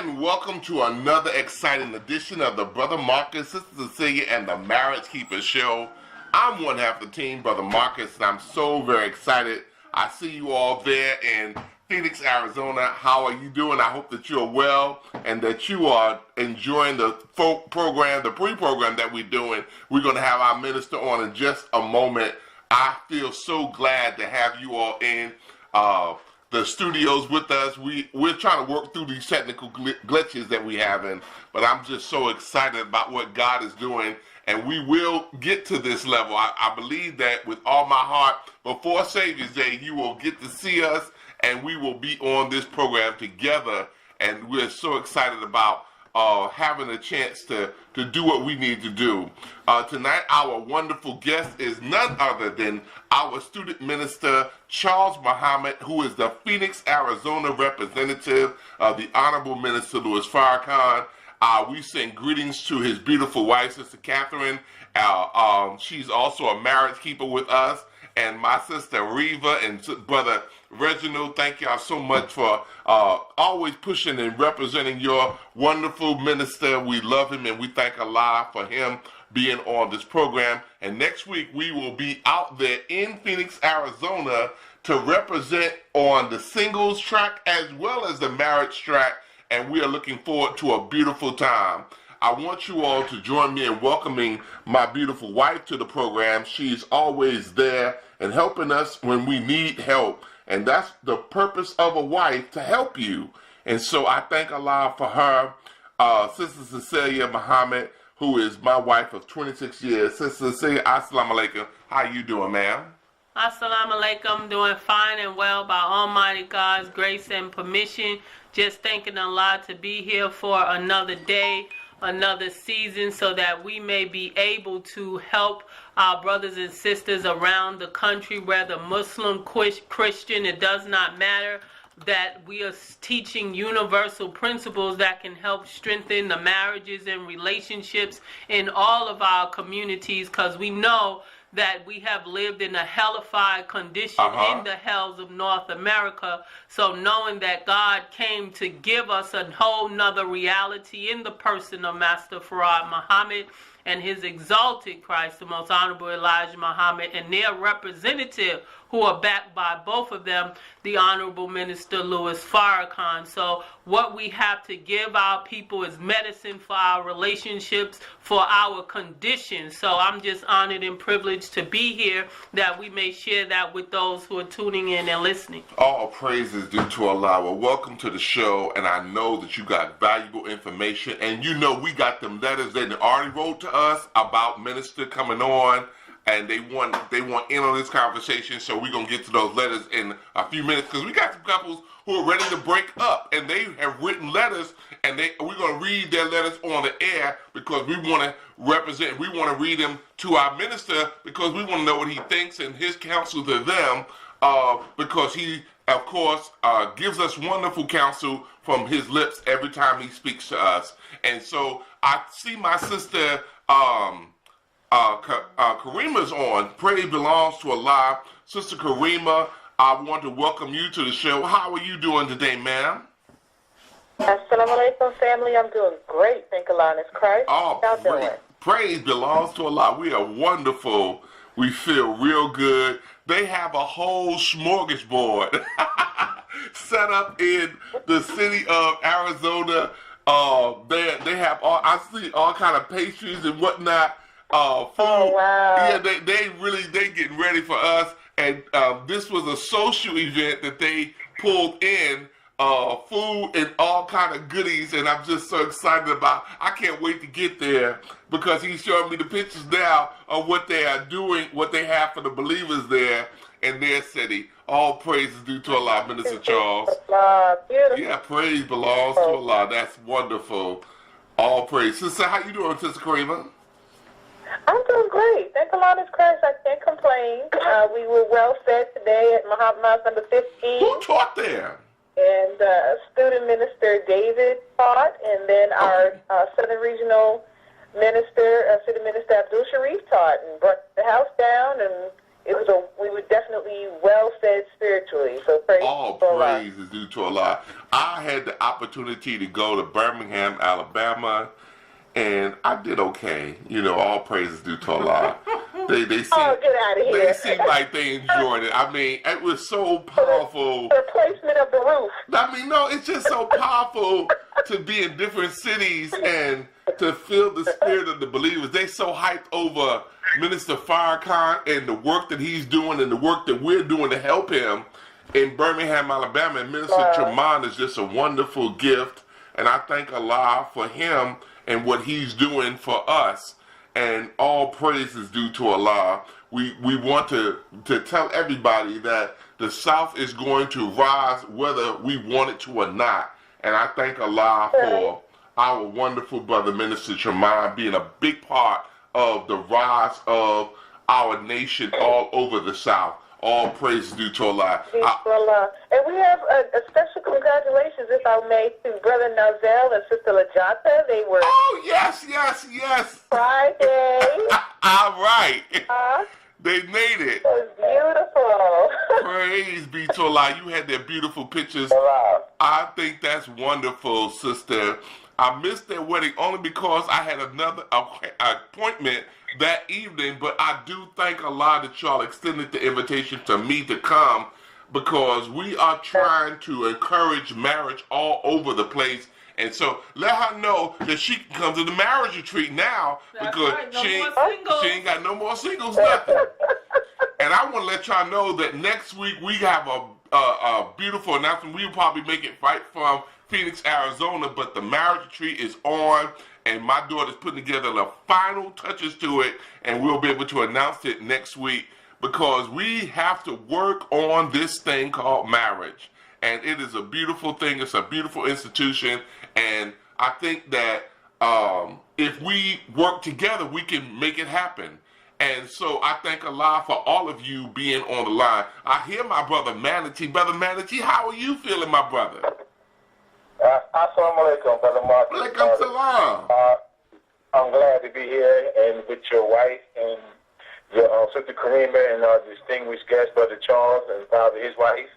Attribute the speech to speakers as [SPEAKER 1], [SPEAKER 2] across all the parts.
[SPEAKER 1] And welcome to another exciting edition of the Brother Marcus, Sister Cecilia, and the Marriage Keeper Show. I'm one half of the team, Brother Marcus, and I'm so very excited. I see you all there in Phoenix, Arizona. How are you doing? I hope that you're well and that you are enjoying the program, the pre-program that we're doing. We're going to have our minister on in just a moment. I feel so glad to have you all in the studios with us. We're trying to work through these technical glitches that we have in, but I'm just so excited about what God is doing, and we will get to this level. I believe that with all my heart, before Savior's Day, you will get to see us, and we will be on this program together, and we're so excited about having a chance to do what we need to do. Tonight, our wonderful guest is none other than our student minister, Charles Muhammad, who is the Phoenix, Arizona representative of the Honorable Minister Louis Farrakhan. We send greetings to his beautiful wife, Sister Catherine. She's also a marriage keeper with us. And my sister Reva and brother Reginald, thank y'all so much for always pushing and representing your wonderful minister. We love him and we thank Allah for him being on this program. And next week we will be out there in Phoenix, Arizona to represent on the singles track as well as the marriage track. And we are looking forward to a beautiful time. I want you all to join me in welcoming my beautiful wife to the program. She's always there and helping us when we need help. And that's the purpose of a wife, to help you. And so I thank Allah for her. Sister Cecilia Muhammad, who is my wife of 26 years. Sister Cecilia, assalamu alaikum. How you doing, ma'am?
[SPEAKER 2] Assalamu alaikum. Doing fine and well by Almighty God's grace and permission. Just thanking Allah to be here for another day, another season, so that we may be able to help our brothers and sisters around the country, whether Muslim, Christian, it does not matter, that we are teaching universal principles that can help strengthen the marriages and relationships in all of our communities, because we know that we have lived in a hellified condition in the hells of North America. So knowing that God came to give us a whole nother reality in the person of Master Farad Muhammad and his exalted Christ, the most honorable Elijah Muhammad, and their representative, who are backed by both of them, the Honorable Minister Louis Farrakhan. So what we have to give our people is medicine for our relationships, for our conditions. So I'm just honored and privileged to be here, that we may share that with those who are tuning in and listening.
[SPEAKER 1] All praise is due to Allah. Well, welcome to the show, and I know that you got valuable information, and you know we got them letters that they already wrote to us about Minister coming on, and they want in on this conversation. So we're gonna get to those letters in a few minutes, because we got some couples who are ready to break up, and they have written letters, and we're gonna read their letters on the air, because we want to represent. We want to read them to our minister, because we want to know what he thinks and his counsel to them, because he, of course, gives us wonderful counsel from his lips every time he speaks to us. And so I see my sister Karima's on. Praise belongs to Allah. Sister Karima, I want to welcome you to the show. How are you doing today, ma'am?
[SPEAKER 3] Assalamu alaikum, family. I'm doing great. Thank Allah and His Christ.
[SPEAKER 1] Oh,
[SPEAKER 3] how doing?
[SPEAKER 1] Praise belongs to Allah. We are wonderful. We feel real good. They have a whole smorgasbord set up in the city of Arizona. They have I see all kind of pastries and whatnot. Food.
[SPEAKER 3] Oh, wow.
[SPEAKER 1] Yeah, they getting ready for us. And this was a social event that they pulled in, food and all kind of goodies, and I'm just so excited about. I can't wait to get there, because he's showing me the pictures now of what they are doing, what they have for the believers there in their city. All praise is due to Allah, Minister Charles. Yeah, praise belongs to Allah. That's wonderful. All praise. Sister, how you doing, Sister Karima?
[SPEAKER 3] I'm doing great. Thank Allah and His Christ. I can't complain. We were well fed today at Muhammad number 15.
[SPEAKER 1] Who taught there?
[SPEAKER 3] And student minister David taught, and then our Southern Regional Minister, Student Minister Abdul Sharif taught, and brought the house down, and we were definitely well fed spiritually. So praise
[SPEAKER 1] All
[SPEAKER 3] to Allah.
[SPEAKER 1] praise is due to Allah. I had the opportunity to go to Birmingham, Alabama, and I did okay. You know, all praise is due to Allah. They seem,
[SPEAKER 3] Oh, get out of here.
[SPEAKER 1] They seemed like they enjoyed it. I mean, it was so powerful.
[SPEAKER 3] The replacement of the roof.
[SPEAKER 1] I mean, no, it's just so powerful to be in different cities and to feel the spirit of the believers. They so hyped over Minister Farrakhan and the work that he's doing and the work that we're doing to help him in Birmingham, Alabama. And Minister Tremont is just a wonderful gift. And I thank Allah for him and what he's doing for us. And all praise is due to Allah. We want to tell everybody that the South is going to rise whether we want it to or not. And I thank Allah for our wonderful brother, Minister Tremont, being a big part of the rise of our nation all over the South. All praise is due to Allah.
[SPEAKER 3] And we have a special congratulations, if I may, to Brother Nazel and Sister Lajata. They were...
[SPEAKER 1] Oh, yes.
[SPEAKER 3] Friday.
[SPEAKER 1] All right. They made it.
[SPEAKER 3] It was beautiful.
[SPEAKER 1] Praise be to Allah. You had their beautiful pictures. I think that's wonderful, sister. I missed their wedding only because I had another appointment that evening, but I do thank Allah that y'all extended the invitation to me to come, because we are trying to encourage marriage all over the place. And so let her know that she can come to the marriage retreat now, because she ain't got no more singles, nothing. And I want to let y'all know that next week we have a beautiful announcement. We'll probably make it right from Phoenix, Arizona, but the marriage retreat is on, and my daughter's putting together the final touches to it, and we'll be able to announce it next week, because we have to work on this thing called marriage. And it is a beautiful thing. It's a beautiful institution, and I think that if we work together, we can make it happen. And so I thank Allah for all of you being on the line. I hear my brother Manatee. Brother Manatee, how are you feeling, my brother?
[SPEAKER 4] Assalamu alaikum, Brother Mark.
[SPEAKER 1] Alaikum salam.
[SPEAKER 4] I'm glad to be here and with your wife and your Sister Karima and our distinguished guest, Brother Charles, and Father, his wife,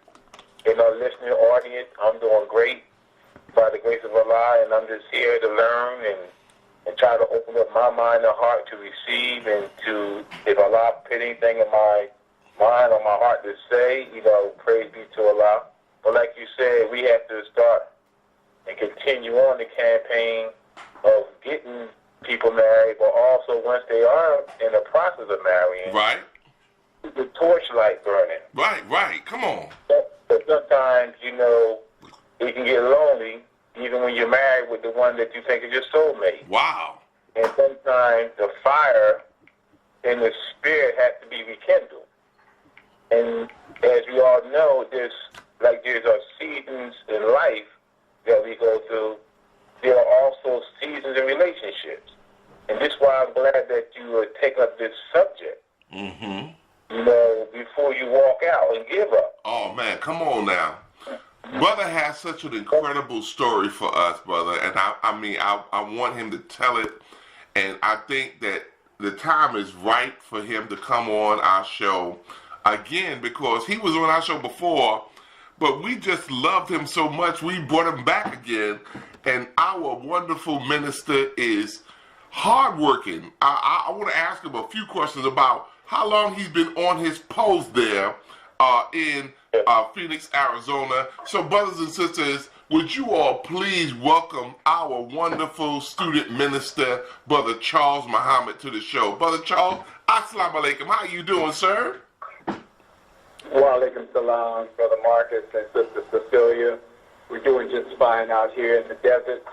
[SPEAKER 4] and our listening audience. I'm doing great by the grace of Allah, and I'm just here to learn and try to open up my mind and heart to receive, and to, if Allah put anything in my mind or my heart to say, praise be to Allah. But like you said, we have to start and continue on the campaign of getting people married, but also once they are in the process of marrying,
[SPEAKER 1] right,
[SPEAKER 4] the torchlight burning.
[SPEAKER 1] Right. Come on.
[SPEAKER 4] But sometimes, it can get lonely, even when you're married with the one that you think is your soulmate.
[SPEAKER 1] Wow.
[SPEAKER 4] And sometimes the fire in the spirit has to be rekindled. And as we all know, there's our seasons in life that we go through. There are also seasons in relationships. And this is why I'm glad that you take up this subject.
[SPEAKER 1] Mm-hmm.
[SPEAKER 4] Before you walk out and give up.
[SPEAKER 1] Oh, man, come on now. Brother has such an incredible story for us, brother. And I want him to tell it. And I think that the time is right for him to come on our show again, because he was on our show before, but we just loved him so much, we brought him back again. And our wonderful minister is hardworking. I want to ask him a few questions about how long he's been on his post there in Phoenix, Arizona. So, brothers and sisters, would you all please welcome our wonderful student minister, Brother Charles Muhammad, to the show. Brother Charles, assalamu alaikum. How you doing, sir?
[SPEAKER 5] Wa alaikum salam, Brother Marcus and Sister Cecilia. We're doing just fine out here in the desert.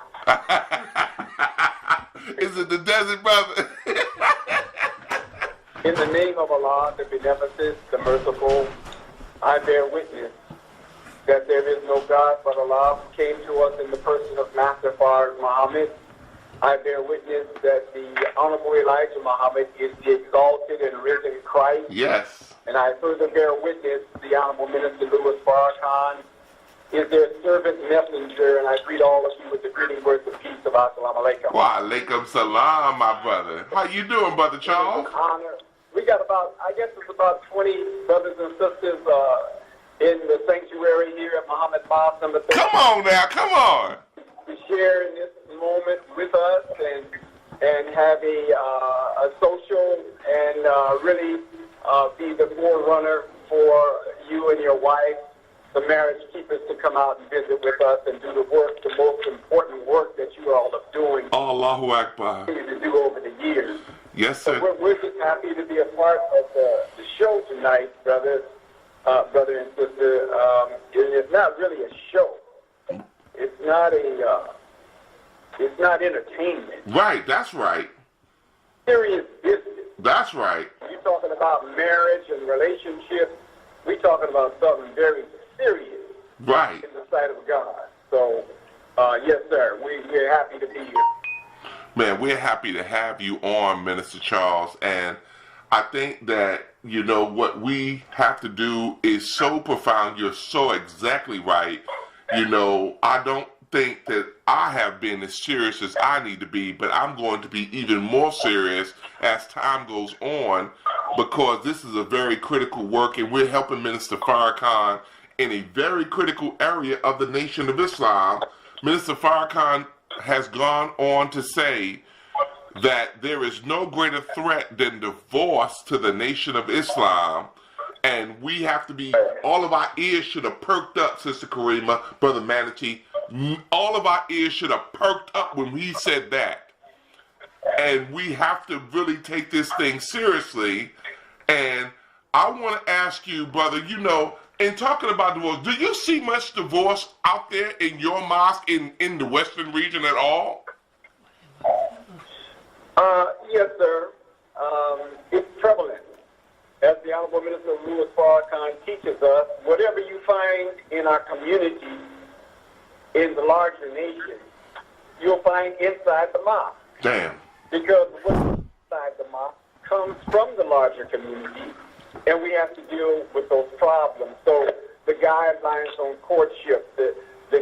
[SPEAKER 1] Is it the desert, brother?
[SPEAKER 5] In the name of Allah, the Beneficent, the Merciful, I bear witness that there is no God but Allah who came to us in the person of Master Farrakhan Muhammad. I bear witness that the Honorable Elijah Muhammad is the exalted and risen Christ.
[SPEAKER 1] Yes.
[SPEAKER 5] And I further bear witness the Honorable Minister Louis Farrakhan is their servant messenger, and I greet all of you with the greeting words of peace of Assalamu alaikum.
[SPEAKER 1] Wa alaikum salam, my brother. How you doing, Brother Charles?
[SPEAKER 5] Honor. We got about, I guess it's about 20 brothers and sisters in the sanctuary here at Muhammad Mosque number 3.
[SPEAKER 1] Come on now, come on.
[SPEAKER 5] To share in this moment with us and have a social and really be the forerunner for you and your wife, the marriage keepers, to come out and visit with us and do the work, the most important work that you all are doing.
[SPEAKER 1] Allahu Akbar.
[SPEAKER 5] To do over the years.
[SPEAKER 1] Yes, sir.
[SPEAKER 5] So we're just happy to be a part of the show tonight, brother and sister. It's not really a show. It's not entertainment.
[SPEAKER 1] Right, that's right.
[SPEAKER 5] Serious business.
[SPEAKER 1] That's right.
[SPEAKER 5] You're talking about marriage and relationships. We're talking about something very serious.
[SPEAKER 1] Right.
[SPEAKER 5] In the sight of God. So, yes, sir. We're happy to be here.
[SPEAKER 1] Man, we're happy to have you on, Minister Charles, and I think that, you know, what we have to do is so profound. You're so exactly right. You know, I don't think that I have been as serious as I need to be, but I'm going to be even more serious as time goes on, because this is a very critical work, and we're helping Minister Farrakhan in a very critical area of the Nation of Islam. Minister Farrakhan has gone on to say that there is no greater threat than divorce to the Nation of Islam, and we have to be, all of our ears should have perked up, Sister Karima, Brother Manatee. All of our ears should have perked up when he said that. And we have to really take this thing seriously. And I want to ask you, brother, you know, in talking about divorce, do you see much divorce out there in your mosque in the Western region at all?
[SPEAKER 5] Yes, sir. It's prevalent. As the Honorable Minister Louis Farrakhan teaches us, whatever you find in our community, in the larger nation, you'll find inside the mosque.
[SPEAKER 1] Damn.
[SPEAKER 5] Because what's inside the mosque comes from the larger community, and we have to deal with those problems. So the guidelines on courtship, the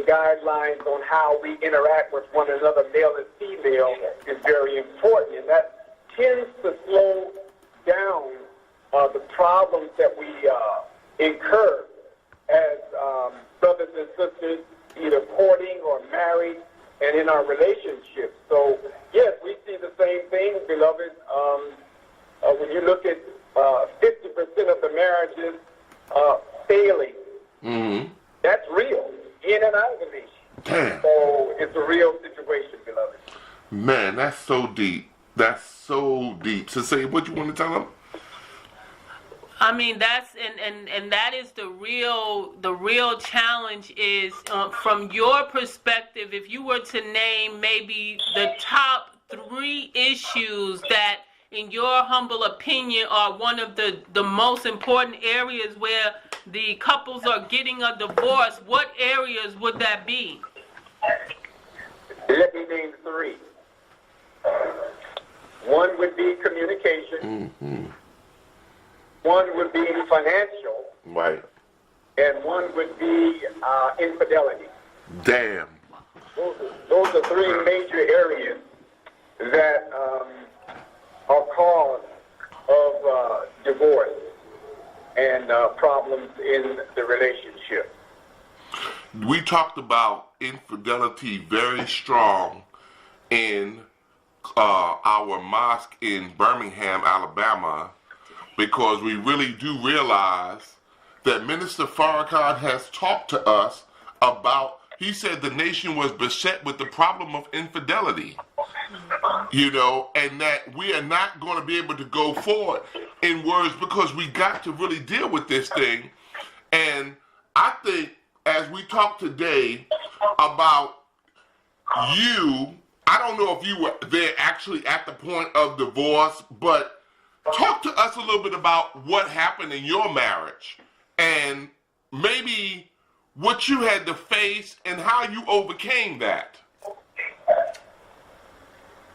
[SPEAKER 5] guidelines on how we interact with one another, male and female, is very important. And that tends to slow down the problems that we incur as brothers and sisters, either courting or married, and in our relationships. So, yes, we see the same thing, beloved. When you look at 50% of the marriages failing, that's real, in and out of the nation.
[SPEAKER 1] Damn.
[SPEAKER 5] So it's a real situation, beloved.
[SPEAKER 1] Man, that's so deep. That's so deep. So say, what you want to tell them?
[SPEAKER 2] I mean, that's and that is the real challenge is from your perspective. If you were to name maybe the top 3 issues that, in your humble opinion, are one of the most important areas where the couples are getting a divorce, what areas would that be?
[SPEAKER 5] Let me name 3. One would be communication. One would be financial.
[SPEAKER 1] Right.
[SPEAKER 5] And one would be infidelity.
[SPEAKER 1] Damn.
[SPEAKER 5] Those are 3 major areas that are cause of divorce and problems in the relationship.
[SPEAKER 1] We talked about infidelity very strong in our mosque in Birmingham, Alabama, because we really do realize that Minister Farrakhan has talked to us about, he said the nation was beset with the problem of infidelity, you know, and that we are not going to be able to go forward in words because we got to really deal with this thing. And I think as we talk today about you, I don't know if you were there actually at the point of divorce, but talk to us a little bit about what happened in your marriage and maybe what you had to face and how you overcame that.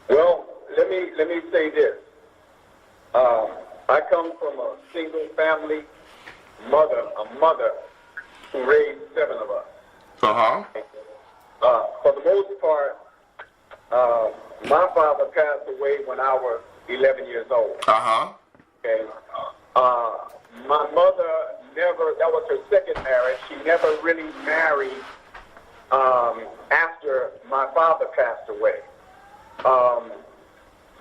[SPEAKER 5] Well, let me say this. I come from a single family mother who raised 7 of us. For the most part, my father passed away when I was 11 years old. Okay. My mother never, that was her second marriage. She never really married after my father passed away.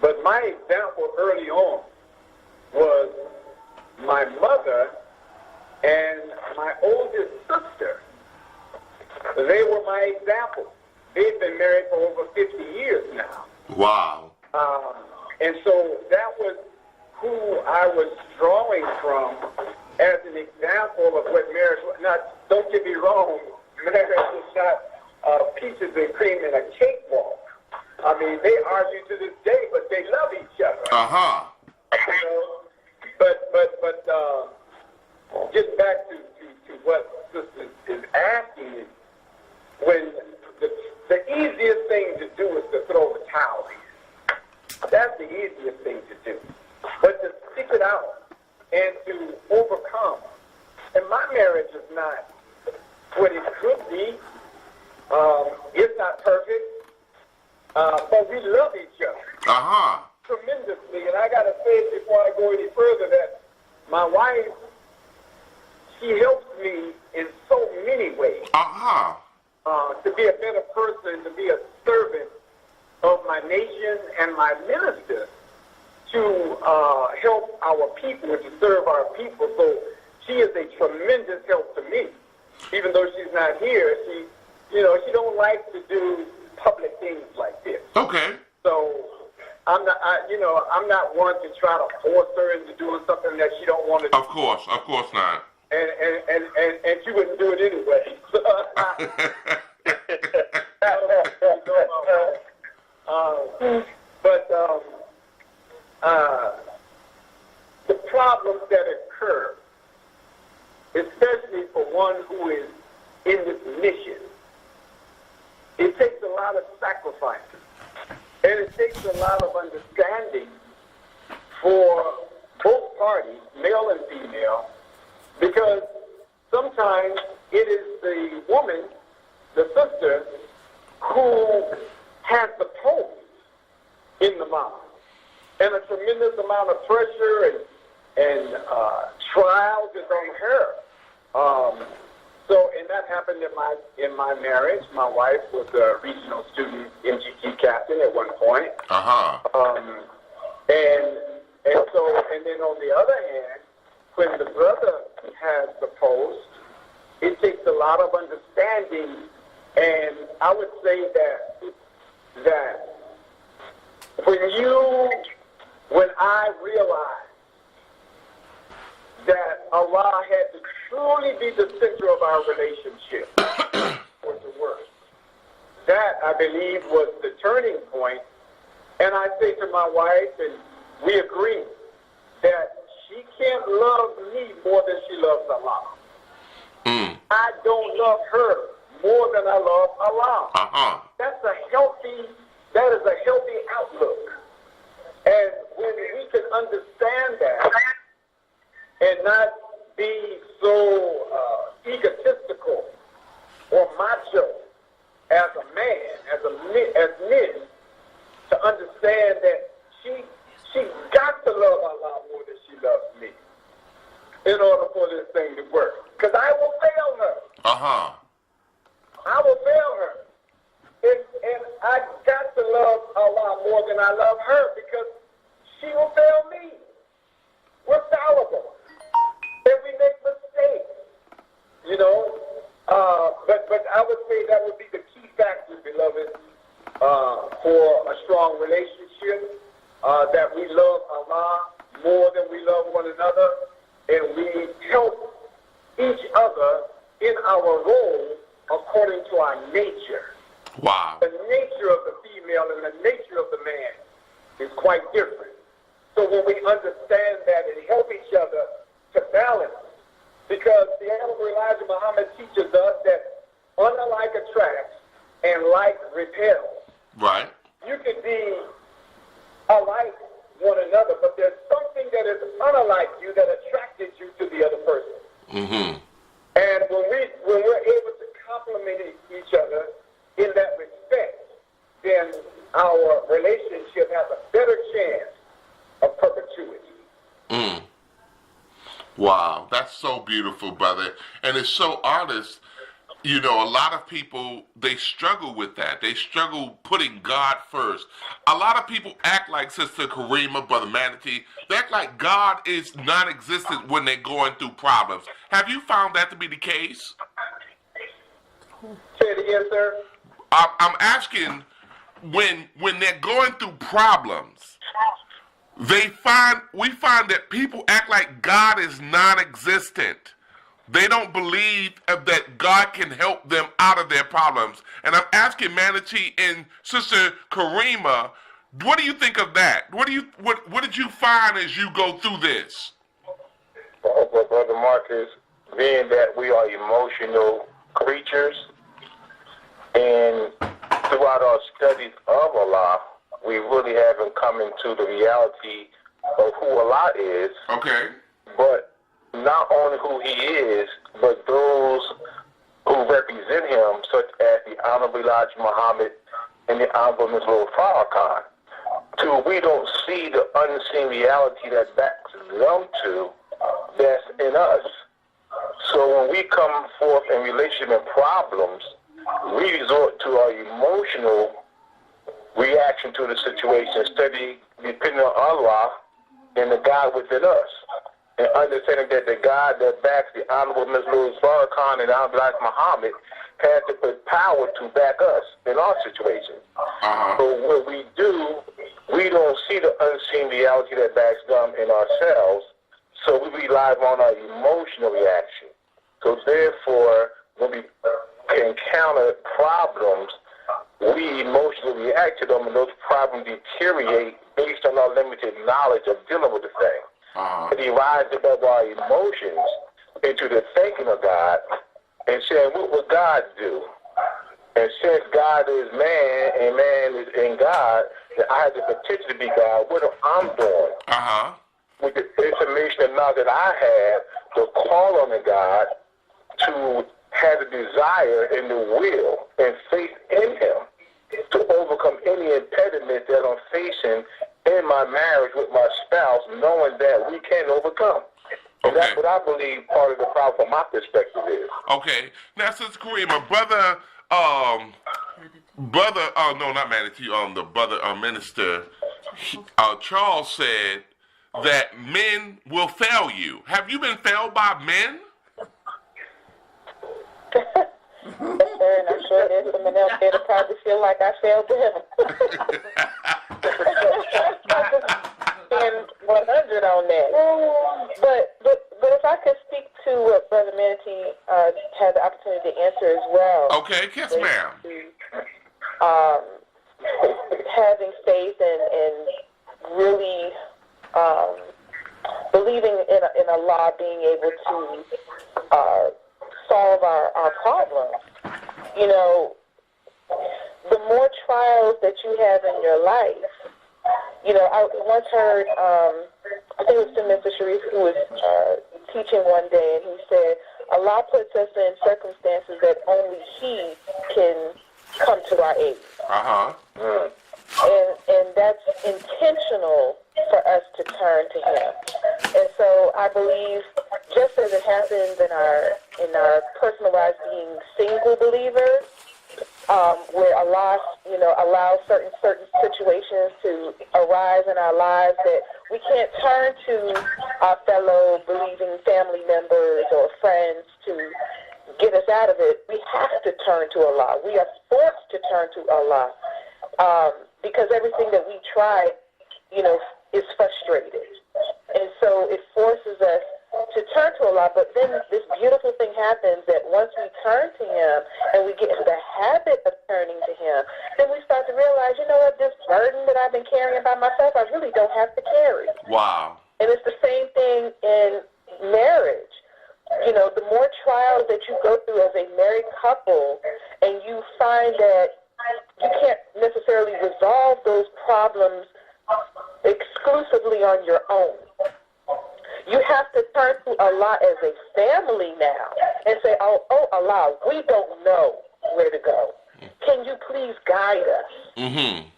[SPEAKER 5] But my example early on was my mother and my oldest sister. They were my example. They've been married for over 50 years now.
[SPEAKER 1] Wow.
[SPEAKER 5] And so that was who I was drawing from as an example of what marriage was. Now, don't get me wrong, marriage is not peaches and cream in a cakewalk. I mean, they argue to this day, but they love each other.
[SPEAKER 1] Uh-huh.
[SPEAKER 5] You know? But getting back to what Sister is asking is, when the easiest thing to do is to throw the towel in. That's the easiest thing to do. But to stick it out and to overcome. And my marriage is not what it could be. It's not perfect. But we love each other.
[SPEAKER 1] Uh-huh.
[SPEAKER 5] Tremendously. And I got to say before I go any further that my wife, she helps me in so many ways.
[SPEAKER 1] Uh-huh.
[SPEAKER 5] To be a better person, to be a servant of my nation and my minister, to help our people, to serve our people. So she is a tremendous help to me. Even though she's not here, she don't like to do public things like this.
[SPEAKER 1] Okay.
[SPEAKER 5] So I'm not one to try to force her into doing something that she don't want to do.
[SPEAKER 1] Of course not.
[SPEAKER 5] And she wouldn't do it anyway. The problems that occur, especially for one who is in this mission, it takes a lot of sacrifices, and it takes a lot of understanding for both parties, male and female, because sometimes it is the woman, the sister, who has the post in the mouth, and a tremendous amount of pressure and trials is on her. And that happened in my marriage. My wife was a regional student MGT captain at one point.
[SPEAKER 1] Uh-huh.
[SPEAKER 5] And then on the other hand, when the brother has the post, it takes a lot of understanding, and I would say that when I realized that Allah had to truly be the center of our relationship for it to work, that I believe was the turning point. And I say to my wife, and we agree, that she can't love me more than she loves Allah. I don't love her more than I love Allah.
[SPEAKER 1] Uh-huh.
[SPEAKER 5] That is a healthy outlook. And when we can understand that and not be so egotistical or macho as a man, as men, to understand that she got to love Allah more than she loves me in order for this thing to work. Because I will fail her.
[SPEAKER 1] Uh-huh.
[SPEAKER 5] I will fail her. And I got to love Allah more than I love her, because she will fail me. We're fallible. And we make mistakes. But I would say that would be the key factor, beloved, for a strong relationship, that we love Allah more than we love one another, and we help each other in our role according to our nature.
[SPEAKER 1] Wow.
[SPEAKER 5] The nature of the female and the nature of the man is quite different. So when we understand that and help each other to balance, because the Honorable Elijah Muhammad teaches us that unlike attracts and like repels.
[SPEAKER 1] Right.
[SPEAKER 5] You could be alike one another, but there's something that is unlike you that attracted you to the other person.
[SPEAKER 1] Mm-hmm.
[SPEAKER 5] And when we're able to complement each other in that respect, then our relationship has a better chance of perpetuity.
[SPEAKER 1] Wow, that's so beautiful, brother. And it's so honest. You know, a lot of people, they struggle with that. They struggle putting God first. A lot of people act like Sister Karima, Brother Manatee. They act like God is non-existent when they're going through problems. Have you found that to be the case?
[SPEAKER 5] Say it again, sir.
[SPEAKER 1] I'm asking, when they're going through problems, we find that people act like God is non-existent. They don't believe that God can help them out of their problems. And I'm asking Manatee and Sister Karima, what do you think of that? What did you find as you go through this?
[SPEAKER 4] Well, Brother Marcus, being that we are emotional creatures, and throughout our studies of Allah, we really haven't come into the reality of who Allah is.
[SPEAKER 1] Okay.
[SPEAKER 4] But not only who he is, but those who represent him, such as the Honorable Elijah Muhammad and the Honorable Minister Louis Farrakhan. Till we don't see the unseen reality that backs them to, that's in us. So when we come forth in relation and problems, we resort to our emotional reaction to the situation instead of depending on Allah and the God within us. And understanding that the God that backs the Honorable Minister Louis Farrakhan and Honorable Elijah Muhammad had to put power to back us in our situation. So what we do, we don't see the unseen reality that backs them in ourselves, so we rely on our emotional reaction. So therefore, when we encounter problems, we emotionally react to them, and those problems deteriorate based on our limited knowledge of dealing with the thing. And he rises above our emotions into the thinking of God and saying, what would God do? And since God is man and man is in God, that I have the potential to be God, what am I doing? With the information and knowledge that I have to call on the God to have the desire and the will and faith in him to overcome any impediment that I'm facing in my marriage with my spouse, knowing that we can overcome. And that's what I believe part of the problem from my perspective is.
[SPEAKER 1] Okay. Now, Sister Karima, brother, no, not Manatee, the brother Minister Charles said that men will fail you. Have you been failed by men?
[SPEAKER 3] Yes, sir, and I'm sure there's someone else there that probably feel like I failed them. And 100 on that. But if I could speak to what Brother Manatee had the opportunity to answer as well.
[SPEAKER 1] Okay, yes, ma'am.
[SPEAKER 3] Having faith and really believing in Allah being able to solve our problems. You know, the more trials that you have in your life, you know, I once heard, I think it was Mr. Sharif who was teaching one day, and he said, Allah puts us in circumstances that only He can come to our aid. And that's intentional for us to turn to Him. And so I believe, just as it happens in our personal lives being single believers, where Allah, you know, allows certain situations to arise in our lives that we can't turn to our fellow believing family members or friends to get us out of it. We have to turn to Allah. We are forced to turn to Allah because everything that we try, you know, is frustrated. And so it forces us to turn to Allah, but then this beautiful thing happens that once we turn to Him and we get into the habit of turning to Him, then we start to realize, you know what, this burden that I've been carrying by myself, I really don't have to carry.
[SPEAKER 1] Wow.
[SPEAKER 3] And it's the same thing in marriage. You know, the more trials that you go through as a married couple, and you find that you can't necessarily resolve those problems exclusively on your own. You have to turn to Allah as a family now and say, oh Allah, we don't know where to go. Can you please guide us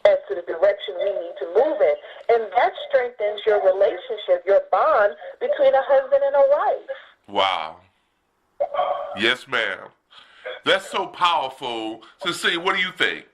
[SPEAKER 3] as to the direction we need to move in? And that strengthens your relationship, your bond between a husband and a wife.
[SPEAKER 1] Wow. Yes, ma'am. That's so powerful. Cecilia, what do you think?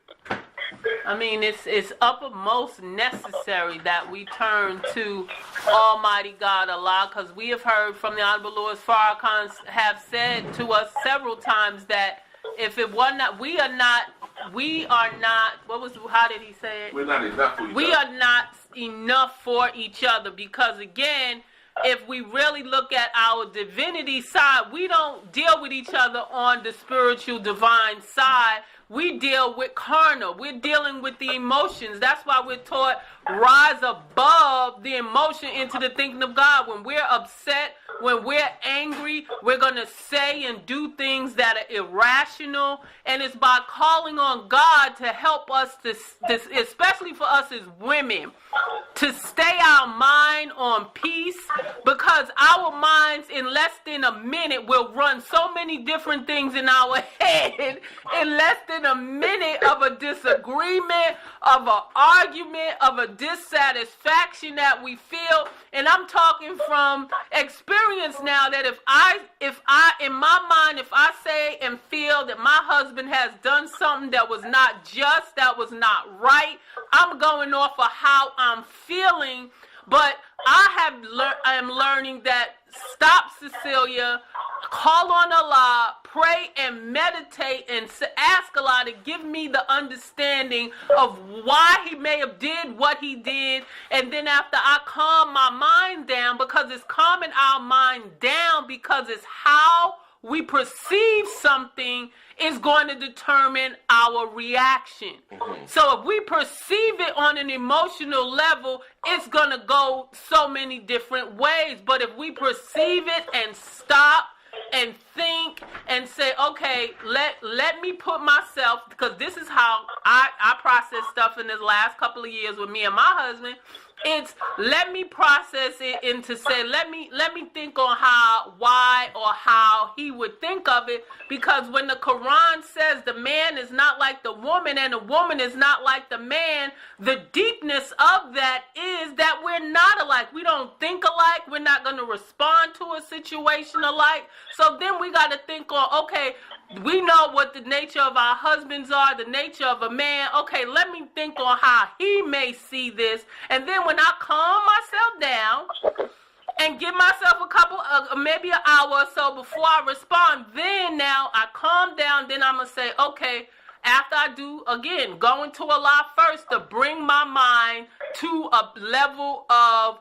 [SPEAKER 2] I mean, it's uppermost necessary that we turn to Almighty God Allah, because we have heard from the Honorable Louis Farrakhan have said to us several times that if it was not, we are not, how did he say it?
[SPEAKER 1] We're not enough for each
[SPEAKER 2] We
[SPEAKER 1] other.
[SPEAKER 2] are not enough for each other, because again, if we really look at our divinity side, we don't deal with each other on the spiritual divine side. We deal with carnal. We're dealing with the emotions. That's why we're taught rise above the emotion into the thinking of God. When we're upset, when we're angry, we're going to say and do things that are irrational. And it's by calling on God to help us, especially for us as women, to stay our mind on peace, because our minds in less than a minute will run so many different things in our head in less than a minute of a disagreement, of an argument, of a dissatisfaction that we feel. And I'm talking from experience now, that if I in my mind, if I say and feel that my husband has done something that was not just, that was not right, I'm going off of how I'm feeling. But I am learning that stop, Cecilia, call on Allah, pray and meditate, and ask Allah to give me the understanding of why he may have did what he did. And then after I calm my mind down, because it's calming our mind down, because it's how we perceive something is going to determine our reaction. Mm-hmm. So if we perceive it on an emotional level, it's going to go so many different ways. But if we perceive it and stop and think and say, okay, let me put myself, because this is how I process stuff in this last couple of years with me and my husband. It's let me process it into say, let me think on why or how he would think of it. Because when the Quran says the man is not like the woman and the woman is not like the man, the deepness of that is that we're not alike. We don't think alike. We're not going to respond to a situation alike. So then we got to think on, okay, we know what the nature of our husbands are, the nature of a man. Okay, let me think on how he may see this. And then when I calm myself down and give myself a couple, maybe an hour or so before I respond, then now I calm down, then I'm going to say, okay, after I do, again, go into Allah first to bring my mind to a level of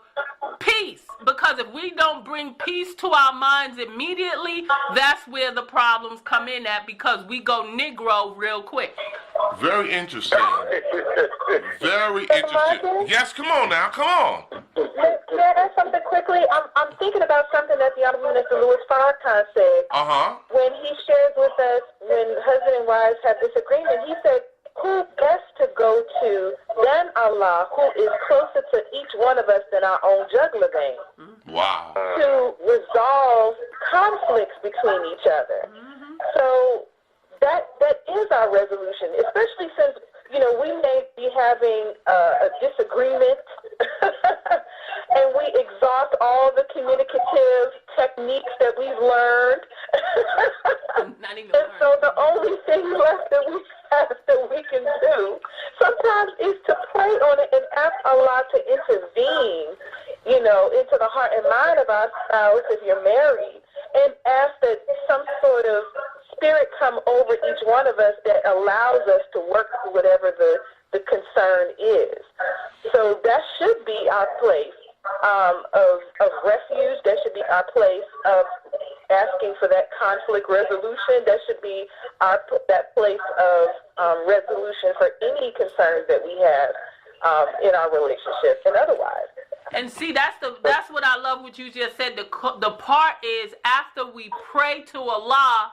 [SPEAKER 2] peace. Because if we don't bring peace to our minds immediately, that's where the problems come in at, because we go Negro real quick.
[SPEAKER 1] Very interesting. Very interesting. Yes, come on now, come on.
[SPEAKER 3] May I add something quickly? I'm thinking about something that the Honorable Minister Louis Farrakhan said. When he shares with us, when husband and wives have disagreement, he said, who best to go to than Allah, who is closer to each one of us than our own jugular vein?
[SPEAKER 1] Wow.
[SPEAKER 3] To resolve conflicts between each other. Mm-hmm. So that is our resolution, especially since, we may be having a disagreement and we exhaust all the communicative techniques that we've learned.
[SPEAKER 2] Not even
[SPEAKER 3] and so the only thing left that we have that we can do sometimes is to pray on it and ask Allah to intervene, into the heart and mind of our spouse if you're married, and ask that some sort of spirit come over each one of us that allows us to work through whatever the concern is. So that should be our place of refuge. That should be our place of asking for that conflict resolution. That should be that place of resolution for any concerns that we have in our relationship and otherwise.
[SPEAKER 2] And see, that's what I love what you just said. The part is after we pray to Allah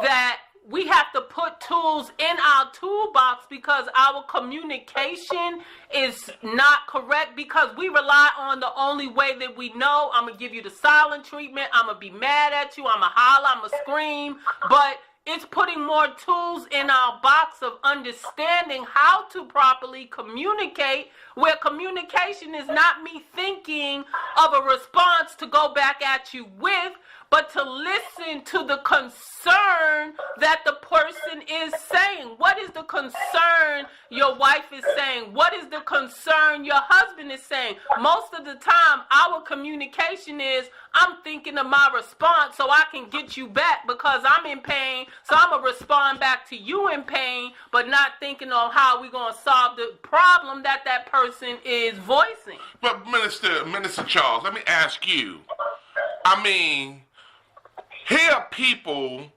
[SPEAKER 2] that we have to put tools in our toolbox, because our communication is not correct, because we rely on the only way that we know. I'm going to give you the silent treatment. I'm going to be mad at you. I'm going to holler. I'm going to scream. But it's putting more tools in our box of understanding how to properly communicate, where communication is not me thinking of a response to go back at you with, but to listen to the concern that the person is saying. What is the concern your wife is saying? What is the concern your husband is saying? Most of the time, our communication is, I'm thinking of my response so I can get you back because I'm in pain, so I'm going to respond back to you in pain, but not thinking on how we're going to solve the problem that that person is voicing.
[SPEAKER 1] But Minister Charles, let me ask you. I mean, here are people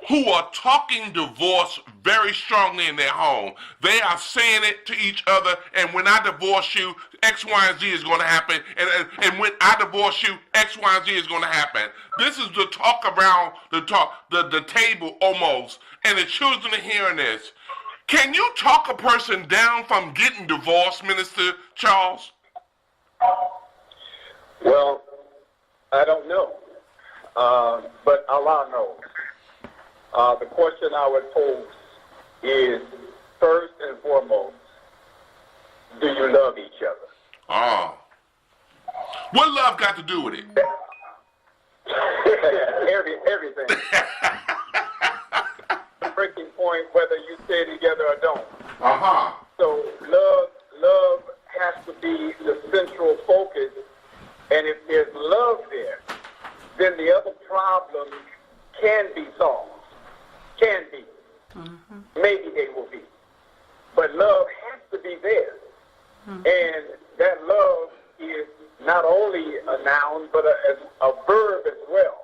[SPEAKER 1] who are talking divorce very strongly in their home. They are saying it to each other, and when I divorce you, X, Y, and Z is going to happen, and when I divorce you, X, Y, and Z is going to happen. This is the talk around the table almost, and the children are hearing this. Can you talk a person down from getting divorced, Minister Charles?
[SPEAKER 5] Well, I don't know, but Allah knows. The question I would pose is, first and foremost, do you love each other?
[SPEAKER 1] Oh. What love got to do with it?
[SPEAKER 5] Everything. The breaking point, whether you stay together or don't.
[SPEAKER 1] Uh-huh.
[SPEAKER 5] So love has to be the central focus, and if there's love there, then the other problems can be solved. Can be. Mm-hmm. Maybe they will be. But love has to be there. Mm-hmm. And that love is not only a noun, but a verb as well.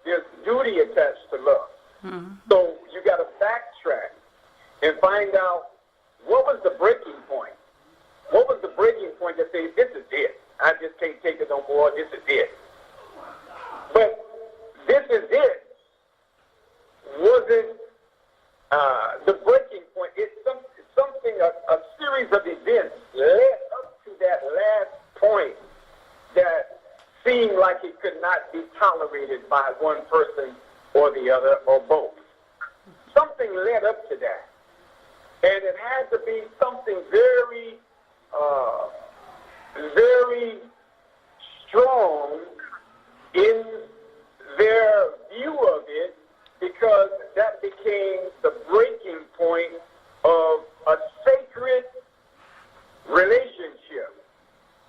[SPEAKER 5] There's duty attached to love. Mm-hmm. So you got to backtrack and find out what was the breaking point. What was the breaking point that says, this is it. I just can't take it no more. This is it. But this is it wasn't the breaking point. It's something, a series of events led up to that last point that seemed like it could not be tolerated by one person or the other or both. Something led up to that. And it had to be something very, very strong in their view of it, because that became the breaking point of a sacred relationship,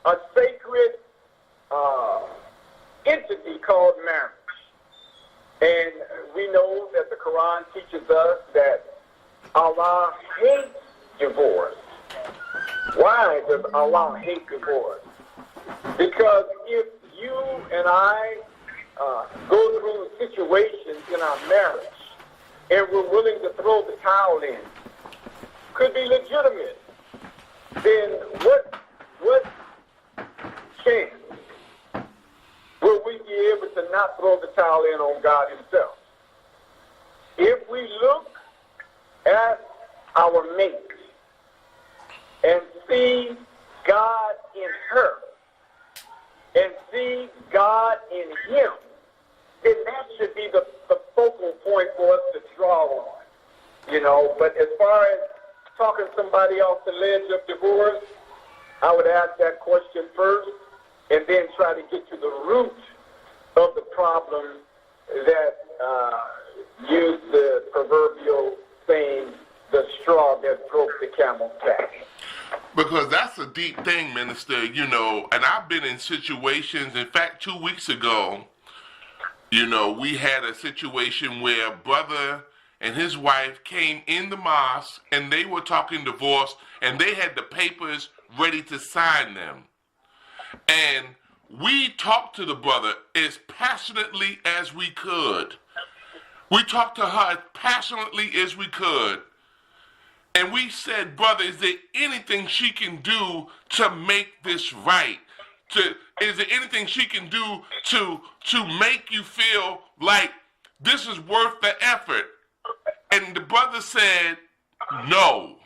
[SPEAKER 5] a sacred entity called marriage. And we know that the Quran teaches us that Allah hates divorce. Why does Allah hate divorce? Because if you and I go through situations in our marriage and we're willing to throw the towel in, could be legitimate, then what chance will we be able to not throw the towel in on God himself? If we look at our mate and see God in her and see God in him, then that should be the focal point for us to draw on. You know, but as far as talking somebody off the ledge of divorce, I would ask that question first and then try to get to the root of the problem that used the proverbial saying, the straw that broke the camel's back.
[SPEAKER 1] Because that's a deep thing, Minister, you know, and I've been in situations, in fact, 2 weeks ago, you know, we had a situation where a brother and his wife came in the mosque and they were talking divorce and they had the papers ready to sign them. And we talked to the brother as passionately as we could. We talked to her as passionately as we could. And we said, brother, is there anything she can do to make this right? Is there anything she can do to make you feel like this is worth the effort? And the brother said, no.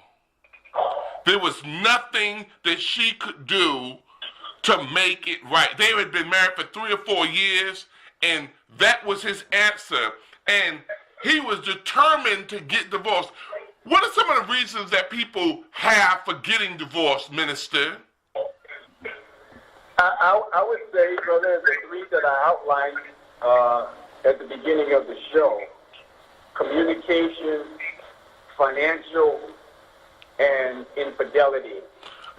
[SPEAKER 1] There was nothing that she could do to make it right. They had been married for 3 or 4 years, and that was his answer. And he was determined to get divorced. What are some of the reasons that people have for getting divorced, Minister?
[SPEAKER 5] I would say, brother, the three that I outlined at the beginning of the show: communication, financial, and infidelity.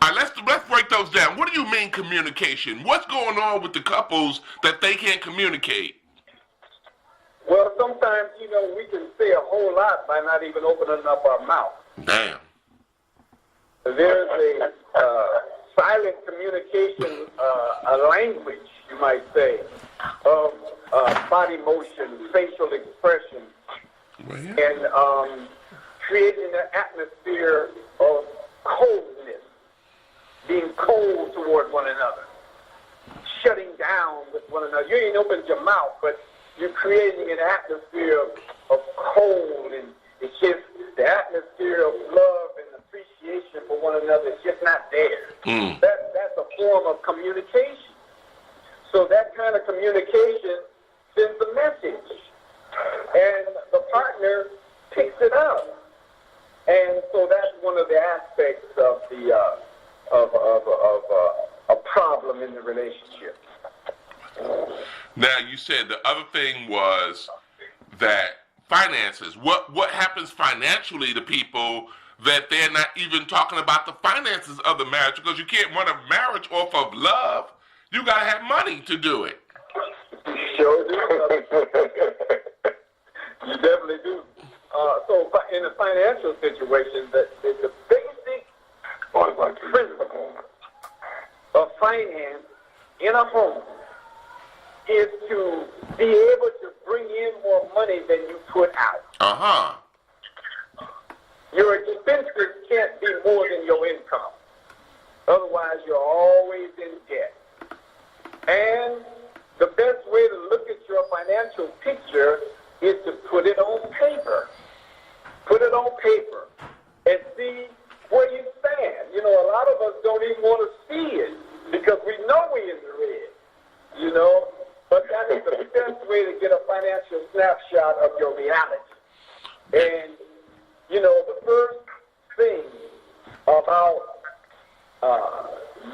[SPEAKER 1] All right, let's break those down. What do you mean communication? What's going on with the couples that they can't communicate?
[SPEAKER 5] Well, sometimes, we can say a whole lot by not even opening up our mouth.
[SPEAKER 1] Damn.
[SPEAKER 5] There's a silent communication, a language, you might say, of body motion, facial expression, and creating an atmosphere of coldness, being cold toward one another, shutting down with one another. You ain't opened your mouth, but you're creating an atmosphere of cold, and it's just the atmosphere of love and appreciation for one another is just not there. That's a form of communication. So that kind of communication sends a message, and the partner picks it up. And so that's one of the aspects of the a problem in the relationship.
[SPEAKER 1] Now, you said the other thing was that finances. What happens financially to people that they're not even talking about the finances of the marriage? Because you can't run a marriage off of love. You got to have money to do it.
[SPEAKER 5] Sure do. You definitely do. So in a financial situation, the basic principle of finance in a home is to be able to bring in more money than you put out. Your expenses can't be more than your income. Otherwise, you're always in debt. And the best way to look at your financial picture is to put it on paper. Put it on paper and see where you stand. A lot of us don't even want to see it because we know we're in the red, But that is the best way to get a financial snapshot of your reality. And, the first thing about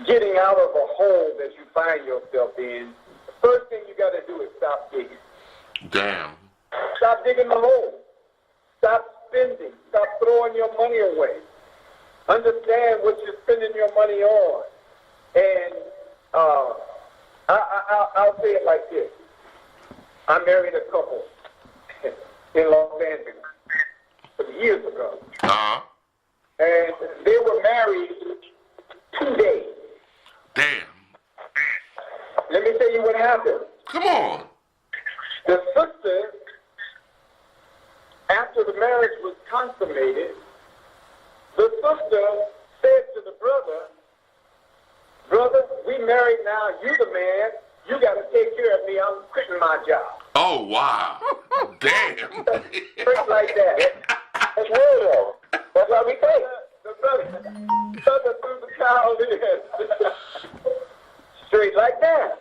[SPEAKER 5] getting out of a hole that you find yourself in, the first thing you got to do is stop digging.
[SPEAKER 1] Damn.
[SPEAKER 5] Stop digging the hole. Stop spending. Stop throwing your money away. Understand what you're spending your money on. And I'll say it like this. I married a couple in Los Angeles some years ago. And they were married 2 days.
[SPEAKER 1] Damn.
[SPEAKER 5] Let me tell you what happened.
[SPEAKER 1] Come on.
[SPEAKER 5] The sister, after the marriage was consummated, the sister said to the brother, we married now, you the man, you got to take care of me, I'm quitting my job.
[SPEAKER 1] Oh, wow. Damn.
[SPEAKER 5] Straight like that. That's real though. That's how we think. The brother threw the towel in. Straight like that.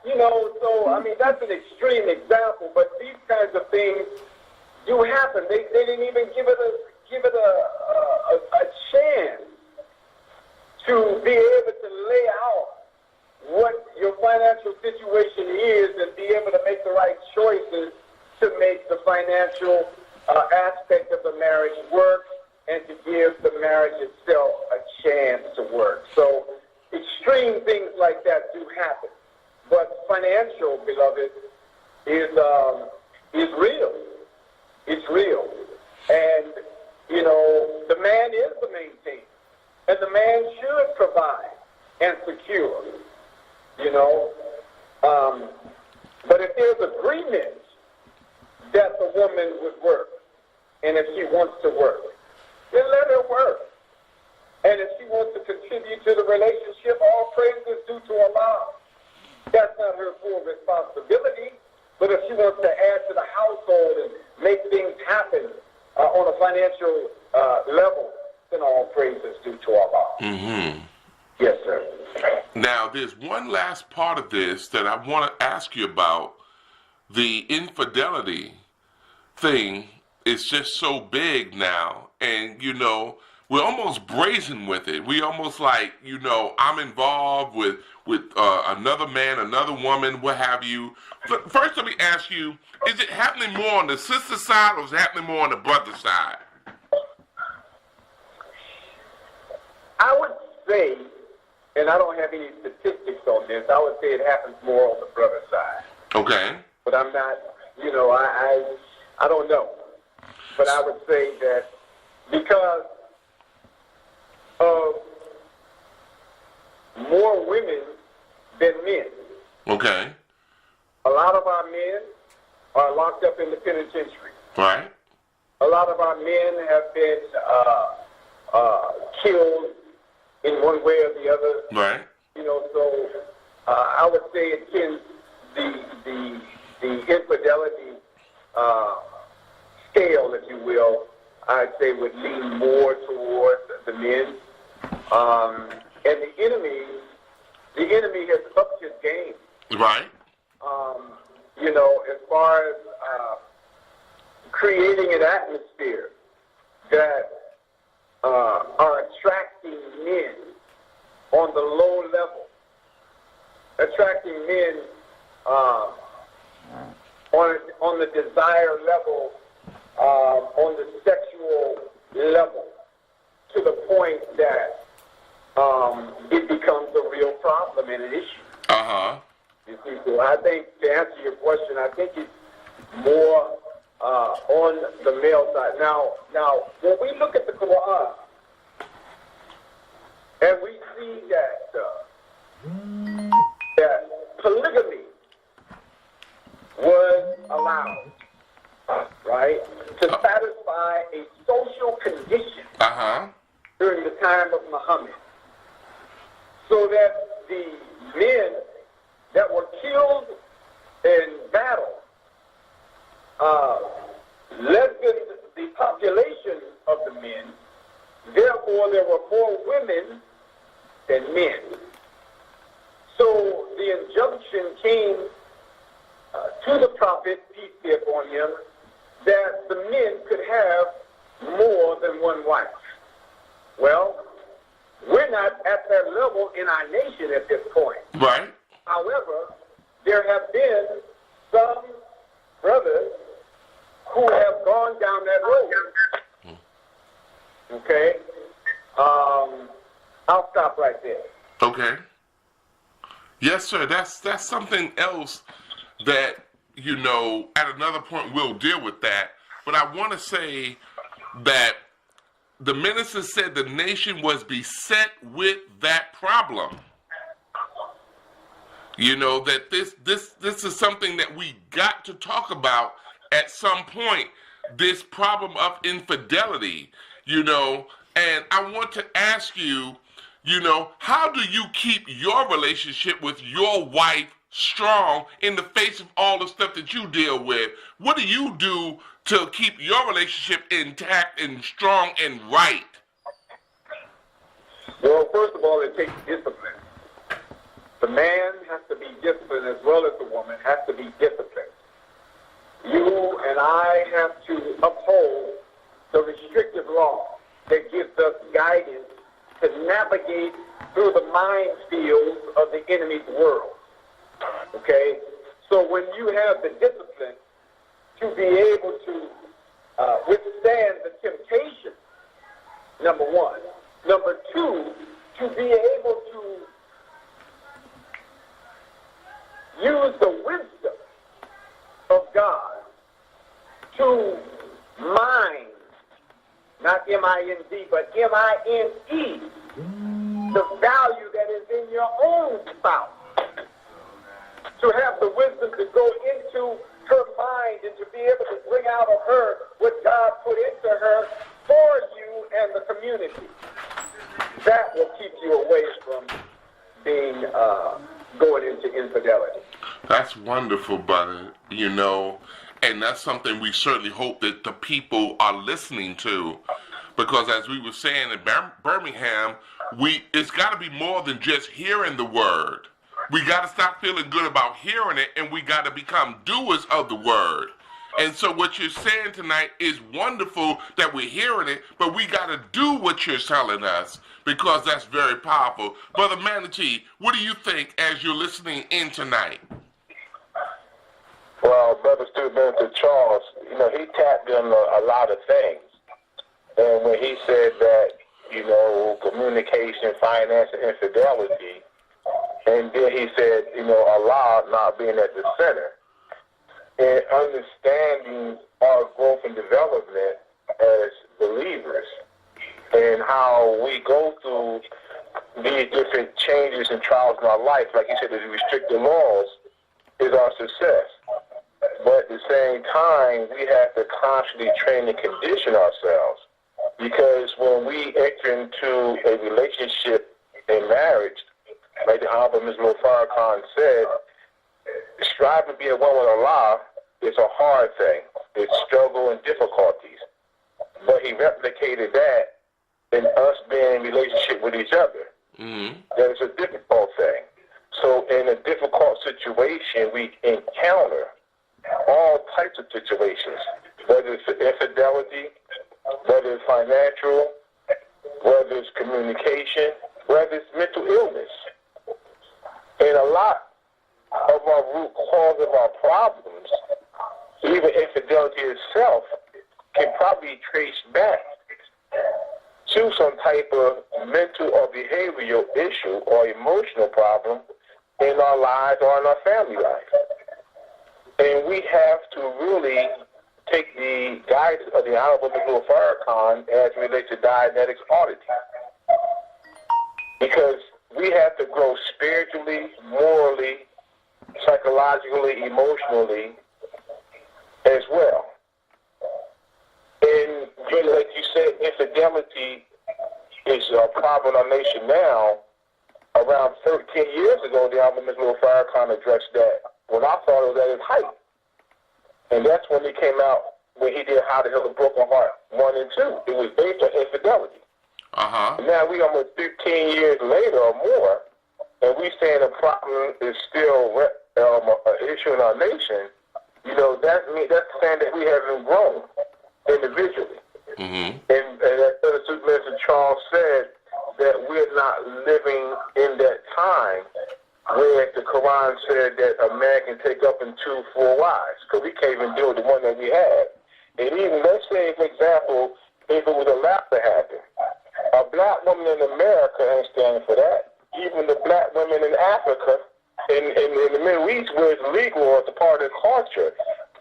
[SPEAKER 5] So, that's an extreme example, but these kinds of things do happen. They didn't even give it a chance to be able to lay out what your financial situation is and be able to make the right choices to make the financial aspect of the marriage work and to give the marriage itself a chance to work. So extreme things like that do happen. But financial, beloved, is real. It's real. And, the man is the main thing. And the man should provide and secure, But if there's agreement that the woman would work, and if she wants to work, then let her work. And if she wants to contribute to the relationship, all praise is due to Allah. That's not her full responsibility. But if she wants to add to the household and make things happen on a financial level, then all praise is due to Allah.
[SPEAKER 1] Mm-hmm.
[SPEAKER 5] Yes, sir.
[SPEAKER 1] Now, there's one last part of this that I want to ask you about, the infidelity. thing is just so big now, and we're almost brazen with it. We almost like, I'm involved with another man, another woman, what have you. First, let me ask you: is it happening more on the sister side, or is it happening more on the brother side?
[SPEAKER 5] I would say, and I don't have any statistics on this, I would say it happens more on the brother side.
[SPEAKER 1] Okay.
[SPEAKER 5] But I'm not, I don't know. But I would say that because of more women than men.
[SPEAKER 1] Okay.
[SPEAKER 5] A lot of our men are locked up in the penitentiary.
[SPEAKER 1] Right.
[SPEAKER 5] A lot of our men have been killed in one way or the other.
[SPEAKER 1] Right.
[SPEAKER 5] So I would say it tends the infidelity scale, if you will, I'd say would lean more towards the men. And the enemy has upped his game.
[SPEAKER 1] Right.
[SPEAKER 5] As far as creating an atmosphere that are attracting men on the low level, attracting men on the desire level, on the sexual level, to the point that it becomes a real problem and an issue.
[SPEAKER 1] Uh-huh.
[SPEAKER 5] You see, so I think, to answer your question, I think it's more on the male side. Now, when we look at the Quran, and we see that polygamy was allowed, right, to satisfy a social condition during the time of Muhammad, so that the men that were killed in battle lessened the population of the men. Therefore, there were more women than men. So the injunction came to the Prophet, peace be upon him, that the men could have more than one wife. Well, we're not at that level in our nation at this point.
[SPEAKER 1] Right.
[SPEAKER 5] However, there have been some brothers who have gone down that road. Okay? I'll stop right there.
[SPEAKER 1] Okay. Yes, sir. That's something else that, at another point we'll deal with that. But I want to say that the minister said the nation was beset with that problem. That this is something that we got to talk about at some point, this problem of infidelity, and I want to ask you, how do you keep your relationship with your wife strong in the face of all the stuff that you deal with? What do you do to keep your relationship intact and strong and right?
[SPEAKER 5] Well, first of all, it takes discipline. The man has to be disciplined as well as the woman has to be disciplined. You and I have to uphold the restrictive law that gives us guidance to navigate through the minefields of the enemy's world. Okay? So when you have the discipline to be able to withstand the temptation, number one. Number two, to be able to use the wisdom of God to mine, not M-I-N-D, but M-I-N-E, the value that is in your own spouse. To have the wisdom to go into her mind and to be able to bring out of her what God put into her for you and the community. That will keep you away from being going into infidelity.
[SPEAKER 1] That's wonderful, brother, and that's something we certainly hope that the people are listening to, because as we were saying in Birmingham, it's got to be more than just hearing the word. We got to stop feeling good about hearing it, and we got to become doers of the word. And so what you're saying tonight is wonderful that we're hearing it, but we got to do what you're telling us because that's very powerful. Brother Manatee, what do you think as you're listening in tonight?
[SPEAKER 4] Well, Brother Student Minister Charles, he tapped in a lot of things. And when he said that, communication, finance, and infidelity, and then he said, Allah not being at the center, and understanding our growth and development as believers, and how we go through these different changes and trials in our life, like he said, the restricted laws is our success. But at the same time, we have to constantly train and condition ourselves. Because when we enter into a relationship in marriage, like the Honorable Minister Louis Farrakhan said, striving to be a one with Allah is a hard thing. It's struggle and difficulties. But he replicated that in us being in relationship with each other. Mm-hmm. That is a difficult thing. So in a difficult situation, we encounter all types of situations, whether it's infidelity, whether it's financial, whether it's communication, whether it's mental illness. And a lot of our root cause of our problems, even infidelity itself, can probably trace back to some type of mental or behavioral issue or emotional problem in our lives or in our family life. And we have to really take the guidance of the Honorable Minister Louis Farrakhan as it relates to Dianetics auditing. Because we have to grow spiritually, morally, psychologically, emotionally as well. And like you said, infidelity is a problem in our nation now. Around 13 years ago, the Honorable Minister Louis Farrakhan addressed that when I thought it was at its height. And that's when he came out, when he did How to Heal a Broken Heart 1 and 2. It was based on infidelity. Now we almost 15 years later or more, and we saying the problem is still an issue in our nation. That's saying that we haven't grown individually. Mm-hmm. And as Minister Charles said, that we're not living in that time where the Quran said that a man can take up in 2 4 wives, because we can't even deal with the one that we had. And even, let's say, for example, if it was allowed to happen, a black woman in America ain't standing for that. Even the black women in Africa, in the Middle East, where it's legal or it's a part of the culture,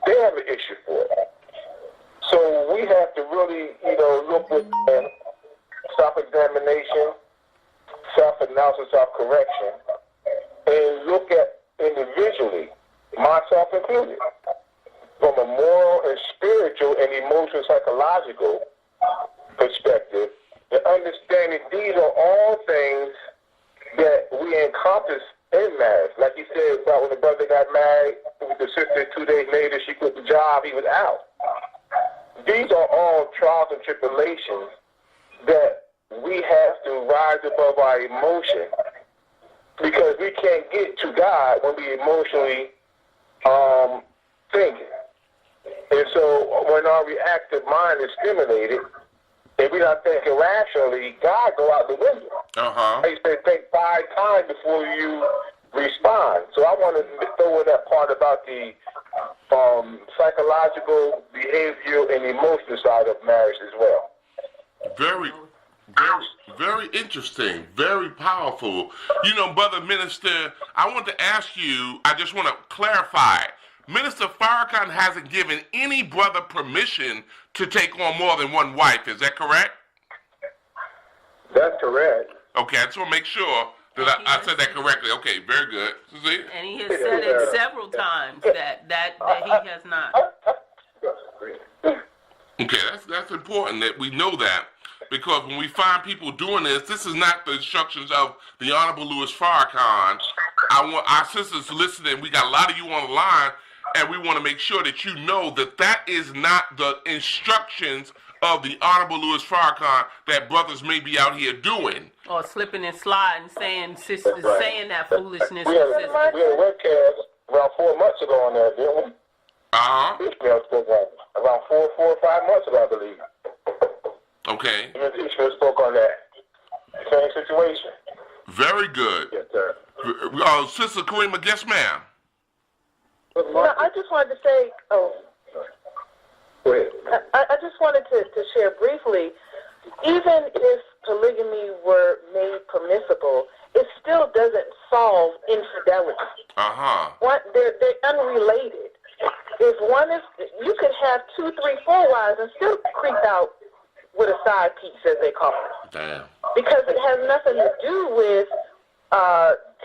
[SPEAKER 4] they have an issue for it. So we have to really, look with self-examination, self-analysis, self-correction, and look at individually, myself included, from a moral and spiritual and emotional, psychological perspective, and understanding these are all things that we encompass in marriage. Like you said about when the brother got married, the sister 2 days later, she quit the job, he was out. These are all trials and tribulations that we have to rise above our emotion, because we can't get to God when we emotionally thinking. And so when our reactive mind is stimulated, and we're not thinking rationally, God go out the window. He said, think 5 times before you respond. So I want to throw in that part about the psychological, behavioral, and emotional side of marriage as well.
[SPEAKER 1] Very interesting, very powerful. Brother Minister, I want to ask you, I just want to clarify. Minister Farrakhan hasn't given any brother permission to take on more than one wife. Is that correct?
[SPEAKER 4] That's correct.
[SPEAKER 1] Okay, I just want to make sure that I said that correctly. Okay, very good. See?
[SPEAKER 2] And he has said it several times that he has not.
[SPEAKER 1] Okay, that's important that we know that, because when we find people doing this is not the instructions of the Honorable Louis Farrakhan. I want our sisters listening. We got a lot of you on the line, and we want to make sure that you know that is not the instructions of the Honorable Louis Farrakhan that brothers may be out here doing.
[SPEAKER 2] Or slipping and sliding, saying sisters, saying that foolishness.
[SPEAKER 4] We had a webcast around 4 months ago on that, didn't we? Ishmael spoke on around 4 or 5 months ago, I believe.
[SPEAKER 1] Okay.
[SPEAKER 4] Ishmael spoke on that same situation.
[SPEAKER 1] Very good.
[SPEAKER 4] Yes, sir.
[SPEAKER 1] Sister Karima, yes, ma'am.
[SPEAKER 3] I just wanted to say,
[SPEAKER 4] Go ahead.
[SPEAKER 3] I just wanted to share briefly, even if polygamy were made permissible, it still doesn't solve infidelity. They're unrelated. If one is, you could have 2, 3, 4 wives and still creep out with a side piece, as they call it.
[SPEAKER 1] Damn.
[SPEAKER 3] Because it has nothing to do with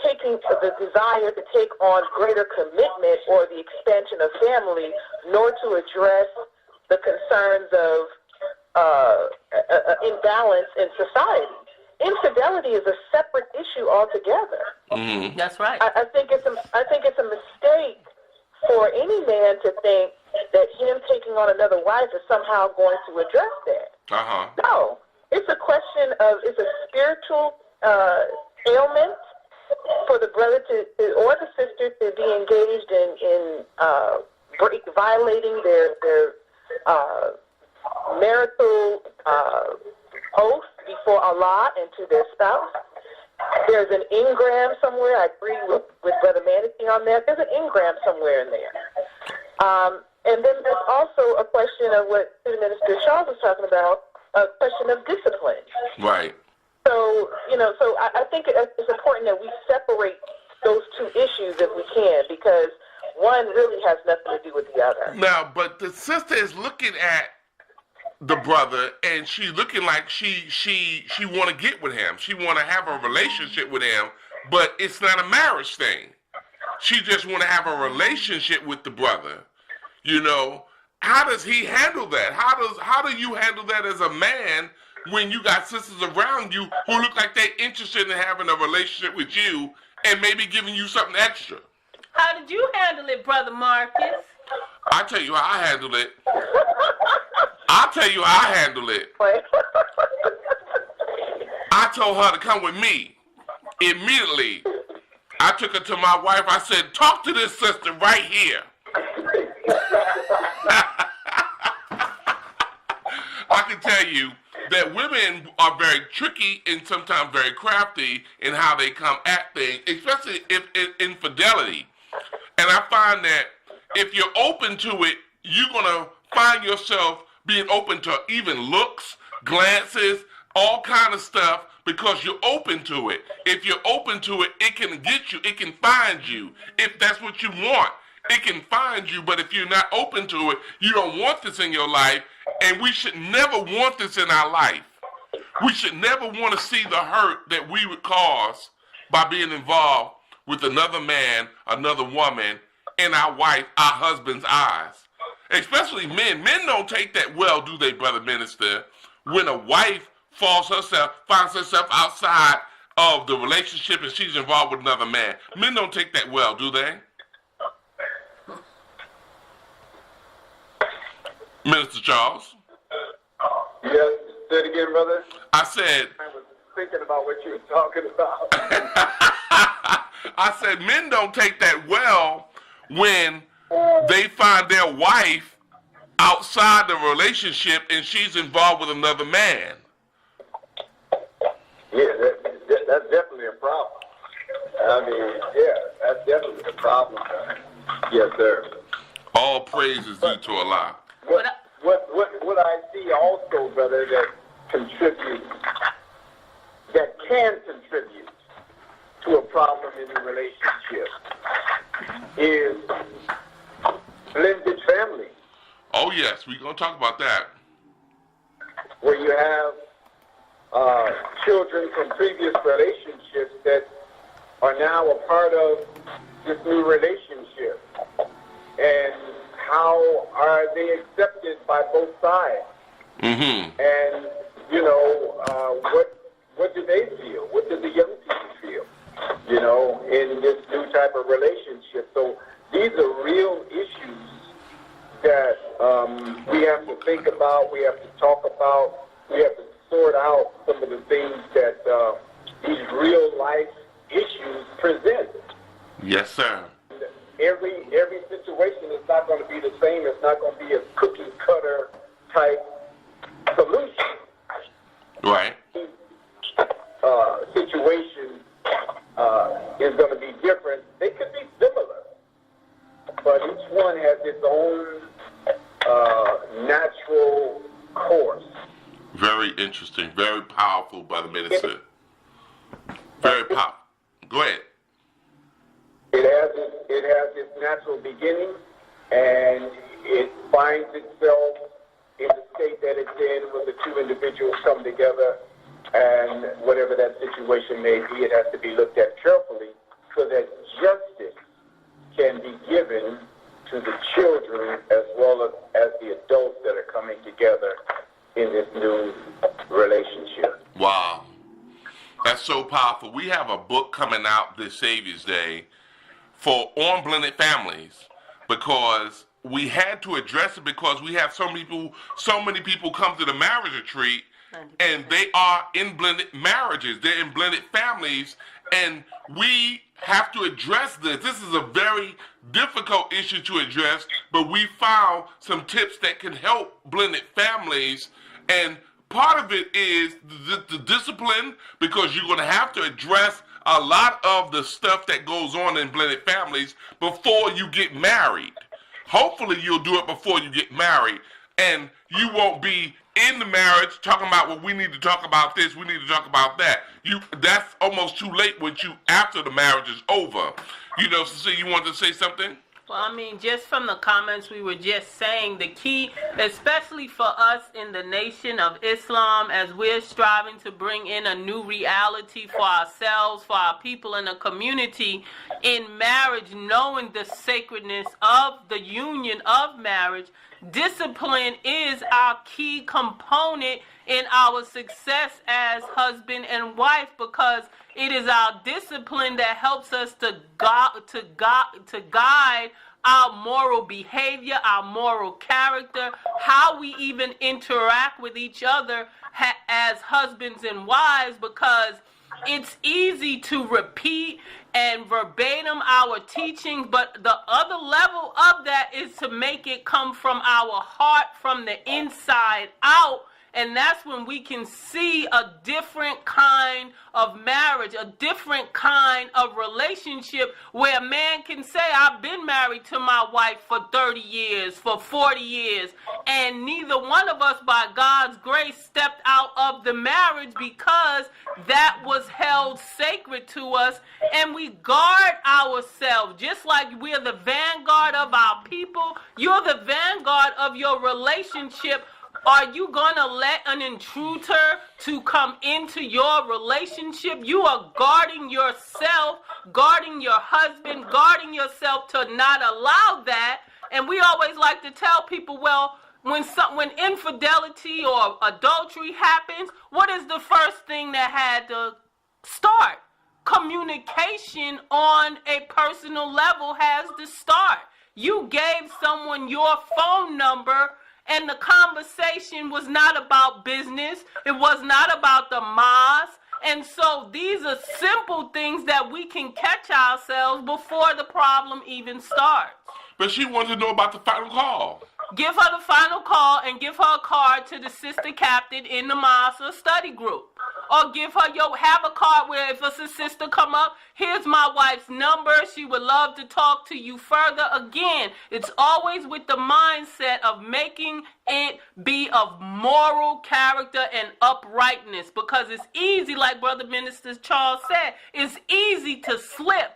[SPEAKER 3] taking the desire to take on greater commitment or the expansion of family, nor to address the concerns of imbalance in society. Infidelity is a separate issue altogether.
[SPEAKER 1] Mm-hmm.
[SPEAKER 2] That's right.
[SPEAKER 3] I think it's a mistake for any man to think that him taking on another wife is somehow going to address that. No, it's a question of, it's a spiritual ailment for the brother or the sister to be engaged in violating their marital oath before Allah and to their spouse. There's an engram somewhere. I agree with Brother Manatee on that. There's an engram somewhere in there. And then there's also a question of what Minister Charles was talking about, a question of discipline.
[SPEAKER 1] Right.
[SPEAKER 3] So, I think it's important that we separate those two issues if we can, because one really has nothing to do with the other.
[SPEAKER 1] Now, but the sister is looking at the brother, and she's looking like she want to get with him. She want to have a relationship with him, but it's not a marriage thing. She just want to have a relationship with the brother. How does he handle that? How do you handle that as a man when you got sisters around you who look like they're interested in having a relationship with you and maybe giving you something extra?
[SPEAKER 2] How did you handle it, Brother Marcus?
[SPEAKER 1] I'll tell you how I handled it. I'll tell you how I handled it. I told her to come with me. Immediately, I took her to my wife. I said, talk to this sister right here. I can tell you that women are very tricky and sometimes very crafty in how they come at things, especially if infidelity. And I find that if you're open to it, you're going to find yourself being open to even looks, glances, all kind of stuff, because you're open to it. If you're open to it, it can get you, it can find you. If that's what you want, it can find you. But if you're not open to it, you don't want this in your life, and we should never want this in our life. We should never want to see the hurt that we would cause by being involved with another man, another woman, in our wife, our husband's eyes. Especially men. Men don't take that well, do they, Brother Minister? When a wife finds herself outside of the relationship and she's involved with another man. Men don't take that well, do they? Minister Charles?
[SPEAKER 5] Yes, say it again, brother.
[SPEAKER 1] I said...
[SPEAKER 5] I was thinking about what you were talking about.
[SPEAKER 1] I said men don't take that well when they find their wife outside the relationship and she's involved with another man.
[SPEAKER 5] Yeah, that's definitely a problem. I mean, yeah, that's definitely a problem. Yes, sir.
[SPEAKER 1] All praise is due to Allah.
[SPEAKER 5] What I see also, brother, that can contribute to a problem in the relationship is blended family.
[SPEAKER 1] Oh yes, we're gonna talk about that.
[SPEAKER 5] Where you have children from previous relationships that are now a part of this new relationship, and how are they accepted by both sides?
[SPEAKER 1] Mm-hmm.
[SPEAKER 5] And what do they feel? What do the young people feel? In this new type of relationship. So these are real issues that we have to think about. We have to talk about. We have to sort out some of the things that these real life issues present.
[SPEAKER 1] Yes, sir.
[SPEAKER 5] Every situation situation is not going to be the same. It's not going to be a cookie cutter type solution.
[SPEAKER 1] Right.
[SPEAKER 5] Situation is going to be different. They could be similar, but each one has its own natural course.
[SPEAKER 1] Very interesting. Very powerful, Brother Minister. Very powerful. Go ahead.
[SPEAKER 5] It has its natural beginning, and it finds itself in the state that it's in when the two individuals come together, and whatever that situation may be, it has to be looked at carefully so that justice can be given to the children as well as the adults that are coming together in this new relationship.
[SPEAKER 1] Wow. That's so powerful. We have a book coming out this Savior's Day for unblended families because we had to address it because we have so many people come to the marriage retreat and they are in blended marriages. They're in blended families, and we have to address this. This is a very difficult issue to address, but we found some tips that can help blended families, and part of it is the discipline, because you're going to have to address a lot of the stuff that goes on in blended families before you get married. Hopefully you'll do it before you get married, and you won't be in the marriage talking about, well, we need to talk about this, we need to talk about that. That's almost too late when after the marriage is over. You know, so you want to say something?
[SPEAKER 2] Well, I mean, just from the comments we were just saying, the key, especially for us in the Nation of Islam, as we're striving to bring in a new reality for ourselves, for our people in the community, in marriage, knowing the sacredness of the union of marriage, discipline is our key component in our success as husband and wife, because it is our discipline that helps us to guide our moral behavior, our moral character, how we even interact with each other as husbands and wives, because it's easy to repeat and verbatim our teachings, but the other level of that is to make it come from our heart, from the inside out. And that's when we can see a different kind of marriage, a different kind of relationship, where a man can say, I've been married to my wife for 30 years, for 40 years, and neither one of us, by God's grace, stepped out of the marriage, because that was held sacred to us, and we guard ourselves. Just like we're the vanguard of our people, you're the vanguard of your relationship. Are you going to let an intruder to come into your relationship? You are guarding yourself, guarding your husband, guarding yourself to not allow that. And we always like to tell people, well, when infidelity or adultery happens, what is the first thing that had to start? Communication on a personal level has to start. You gave someone your phone number, and the conversation was not about business. It was not about the mosque. And so these are simple things that we can catch ourselves before the problem even starts.
[SPEAKER 1] But she wanted to know about the final call.
[SPEAKER 2] Give her the final call and give her a card to the sister captain in the mosque or study group. Or have a card where if a sister come up, here's my wife's number. She would love to talk to you further. Again, it's always with the mindset of making it be of moral character and uprightness, because it's easy, like Brother Minister Charles said, it's easy to slip.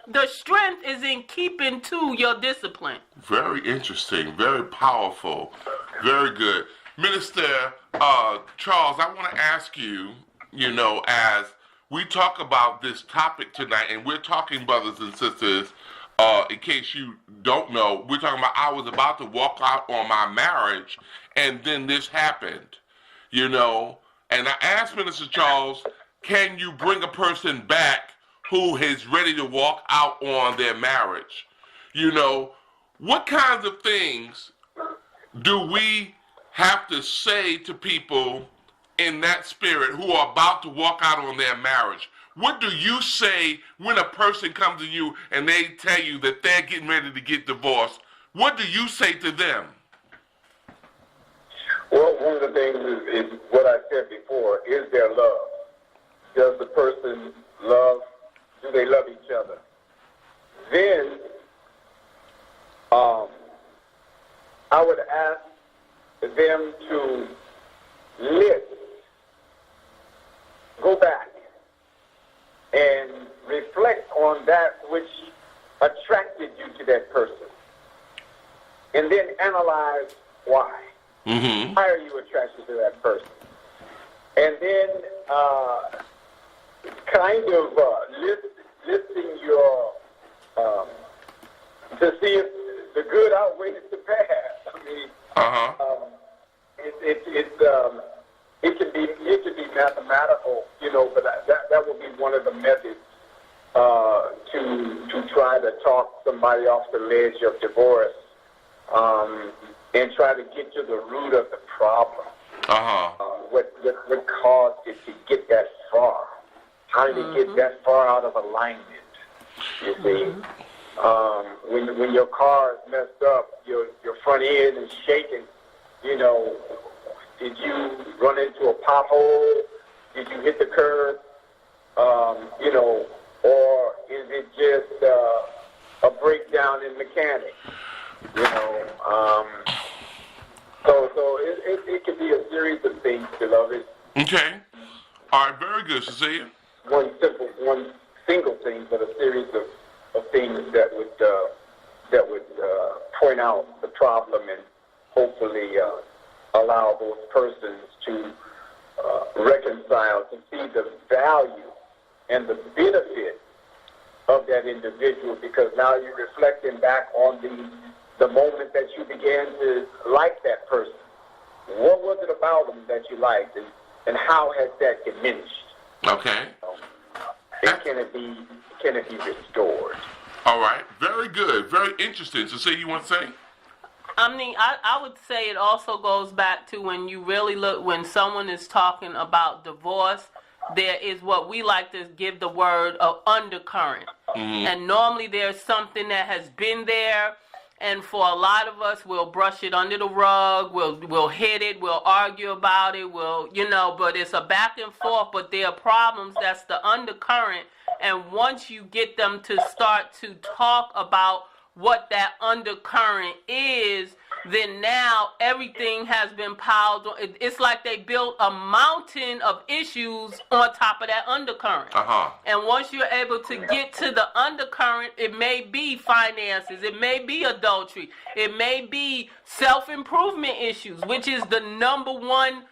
[SPEAKER 2] The strength is in keeping to your discipline.
[SPEAKER 1] Very interesting, very powerful, very good. Minister Charles, I want to ask you, as we talk about this topic tonight, and we're talking, brothers and sisters, in case you don't know, we're talking about I was about to walk out on my marriage, and then this happened, and I asked Minister Charles, can you bring a person back who is ready to walk out on their marriage? What kinds of things do we have to say to people in that spirit who are about to walk out on their marriage, what do you say when a person comes to you and they tell you that they're getting ready to get divorced? What do you say to them?
[SPEAKER 5] Well, one of the things is what I said before, is there love? Does the person do they love each other? Then I would ask them to go back and reflect on that which attracted you to that person. And then analyze why.
[SPEAKER 1] Mm-hmm.
[SPEAKER 5] Why are you attracted to that person? And then listing your, to see if the good outweighs the bad. I mean, it can be mathematical, but that would be one of the methods to try to talk somebody off the ledge of divorce, and try to get to the root of the problem. What caused it to get that far? How did it get that far out of alignment? You see, when your car is messed up, your front end is shaking. Did you run into a pothole? Did you hit the curb? Or is it just a breakdown in mechanics? So it can be a series of things, beloved.
[SPEAKER 1] Okay. All right, very good, Cecilia.
[SPEAKER 5] One single thing, but a series of things that would point out the problem and hopefully allow those persons to reconcile, to see the value and the benefit of that individual, because now you're reflecting back on the moment that you began to like that person. What was it about them that you liked, and how has that diminished?
[SPEAKER 1] Okay.
[SPEAKER 5] And can it be restored?
[SPEAKER 1] All right. Very good. Very interesting. Cecilia, you want to say?
[SPEAKER 2] I mean, I would say it also goes back to when you really look, when someone is talking about divorce, there is what we like to give the word of undercurrent. Mm-hmm. And normally there's something that has been there, and for a lot of us, we'll brush it under the rug, we'll hit it, we'll argue about it, but it's a back and forth, but there are problems, that's the undercurrent. And once you get them to start to talk about what that undercurrent is, then now everything has been piled on. It's like they built a mountain of issues on top of that undercurrent. And once you're able to get to the undercurrent, it may be finances, it may be adultery, it may be self-improvement issues, which is the number one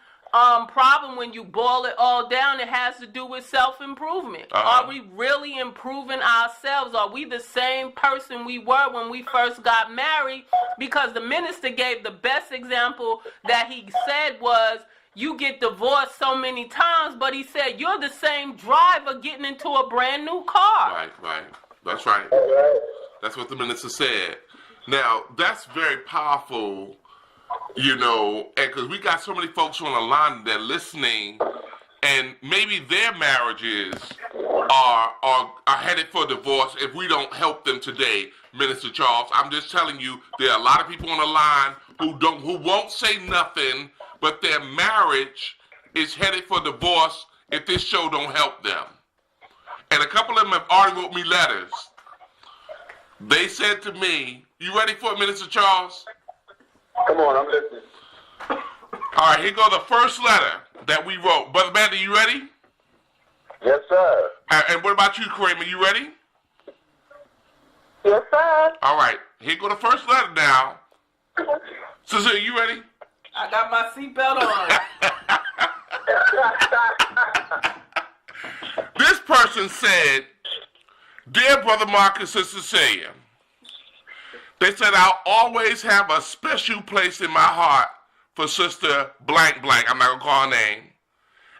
[SPEAKER 2] problem when you boil it all down. It has to do with self-improvement. Are we really improving ourselves? Are we the same person we were when we first got married? Because the minister gave the best example that he said was, you get divorced so many times, but he said, you're the same driver getting into a brand new car.
[SPEAKER 1] Right. That's right. That's what the minister said. Now, that's very powerful. Because we got so many folks on the line that are listening, and maybe their marriages are headed for divorce if we don't help them today, Minister Charles. I'm just telling you, there are a lot of people on the line who won't say nothing, but their marriage is headed for divorce if this show don't help them. And a couple of them have already wrote me letters. They said to me, you ready for it, Minister Charles?
[SPEAKER 5] Come on, I'm listening.
[SPEAKER 1] All right, here goes the first letter that we wrote. Brother Mandy, you ready?
[SPEAKER 5] Yes, sir.
[SPEAKER 1] And what about you, Kareem? Are you ready?
[SPEAKER 3] Yes, sir.
[SPEAKER 1] All right, here goes the first letter now. Cecilia, you ready?
[SPEAKER 2] I got my seatbelt
[SPEAKER 1] on. This person said, Dear Brother Marcus and Cecilia, they said, I'll always have a special place in my heart for Sister blank blank. I'm not going to call her name.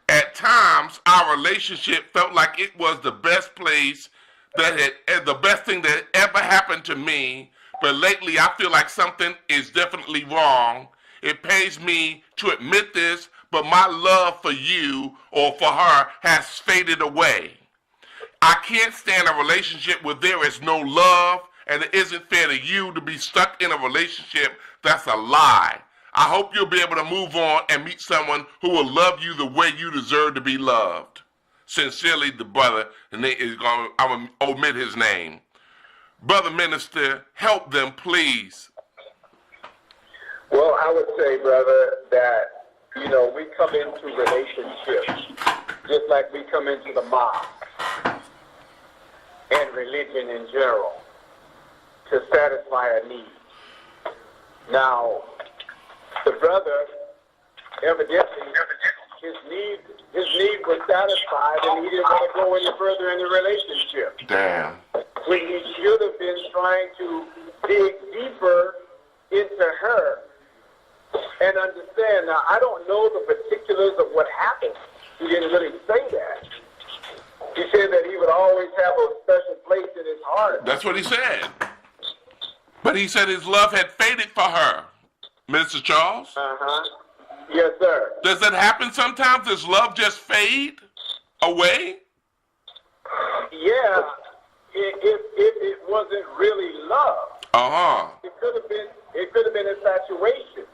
[SPEAKER 1] At times, our relationship felt like it was the best place the best thing that ever happened to me. But lately, I feel like something is definitely wrong. It pains me to admit this, but my love for you or for her has faded away. I can't stand a relationship where there is no love, and it isn't fair to you to be stuck in a relationship that's a lie. I hope you'll be able to move on and meet someone who will love you the way you deserve to be loved. Sincerely, the brother, and I'm going to omit his name. Brother Minister, help them, please.
[SPEAKER 5] Well, I would say, brother, that, we come into relationships just like we come into the mosque and religion in general to satisfy a need. Now, the brother, evidently, his need was satisfied and he didn't want to go any further in the relationship.
[SPEAKER 1] Damn.
[SPEAKER 5] When he should have been trying to dig deeper into her and understand. Now, I don't know the particulars of what happened. He didn't really say that. He said that he would always have a special place in his heart.
[SPEAKER 1] That's what he said. But he said his love had faded for her. Minister Charles?
[SPEAKER 5] Yes, sir.
[SPEAKER 1] Does that happen sometimes? Does love just fade away?
[SPEAKER 5] Yeah, if it wasn't really love. It could have been infatuation.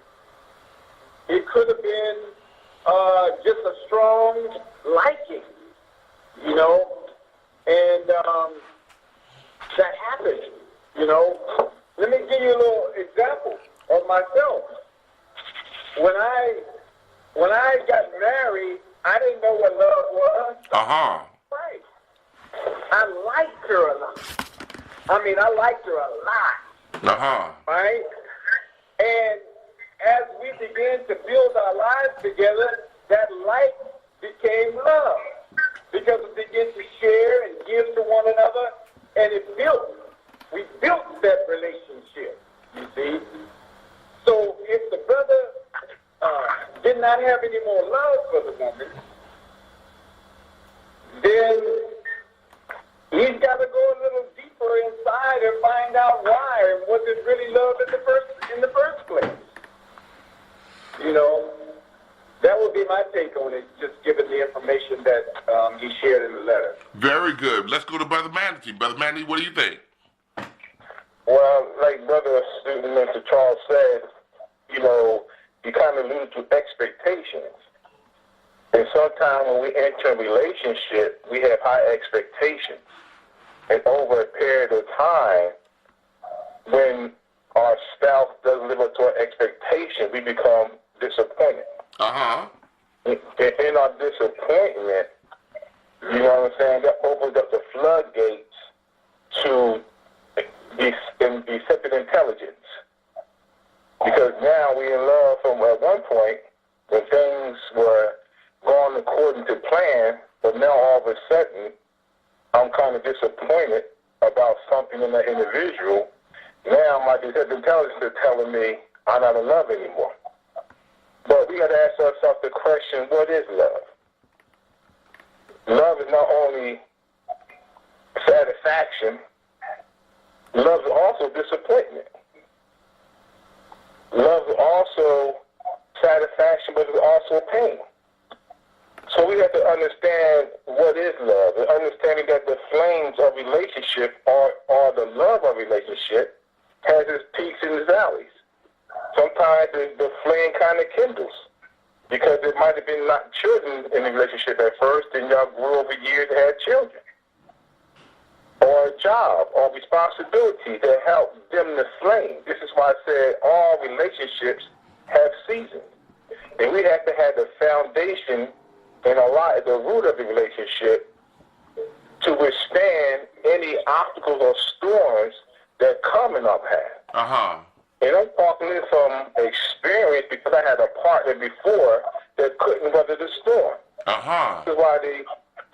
[SPEAKER 5] It could have been just a strong liking, and that happened, Let me give you a little example of myself. When I got married, I didn't know what love was. Right. I liked her a lot. I liked her a lot. Right? And as we began to build our lives together, that like became love. Because we began to share and give to one another, and we built that relationship, you see. So if the brother did not have any more love for the woman, then he's got to go a little deeper inside and find out why, and was it really love in the first place? That would be my take on it, just given the information that he shared in the letter.
[SPEAKER 1] Very good. Let's go to Brother Manatee. Brother Manatee, what do you think?
[SPEAKER 4] Well, like Brother Mr. Charles said, you kind of alluded to expectations. And sometimes when we enter a relationship, we have high expectations. And over a period of time, when our spouse doesn't live up to our expectation, we become disappointed. In our disappointment, you know what I'm saying, that opens up the floodgates to deceptive intelligence. Because now we're in love from at one point when things were going according to plan, but now all of a sudden I'm kind of disappointed about something in that individual. Now my deceptive intelligence is telling me I'm not in love anymore. But we got to ask ourselves the question, what is love? Love is not only satisfaction, love is also disappointment. Love is also satisfaction, but it's also pain. So we have to understand what is love, and understanding that the flames of relationship or the love of relationship has its peaks and its valleys. Sometimes the flame kind of kindles because it might have been not children in the relationship at first, and y'all grew over years and had children. Or a job or responsibility that help dim the flame. This is why I said all relationships have seasons. And we have to have the foundation and the root of the relationship to withstand any obstacles or storms that come in our path. And I'm talking this from experience because I had a partner before that couldn't weather the storm. This is why the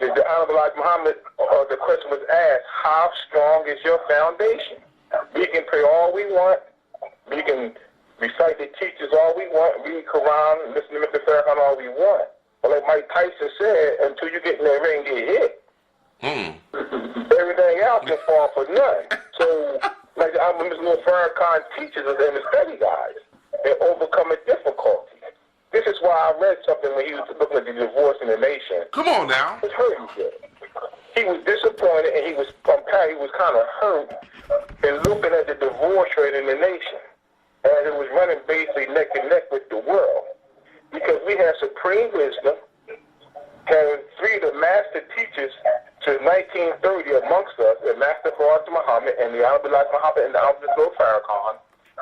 [SPEAKER 4] Honorable Muhammad, the question was asked, how strong is your foundation? We can pray all we want. We can recite the teachers all we want. Read Quran, listen to Mr. Farrakhan all we want. But like Mike Tyson said, until you get in that ring and get hit, everything else can fall for none. So, like Mr. Louis Farrakhan teaches us and the study guides in overcoming difficulty. This is why I read something when he was looking at the divorce in the nation.
[SPEAKER 1] Come on now.
[SPEAKER 4] He was hurt. He was disappointed, and he was kind of hurt in looking at the divorce rate in the nation, as it was running basically neck and neck with the world. Because we have supreme wisdom, having three of the master teachers since 1930 amongst us, the Master Farrakhan Muhammad and the Honorable Elijah Muhammad and the Honorable Louis Farrakhan,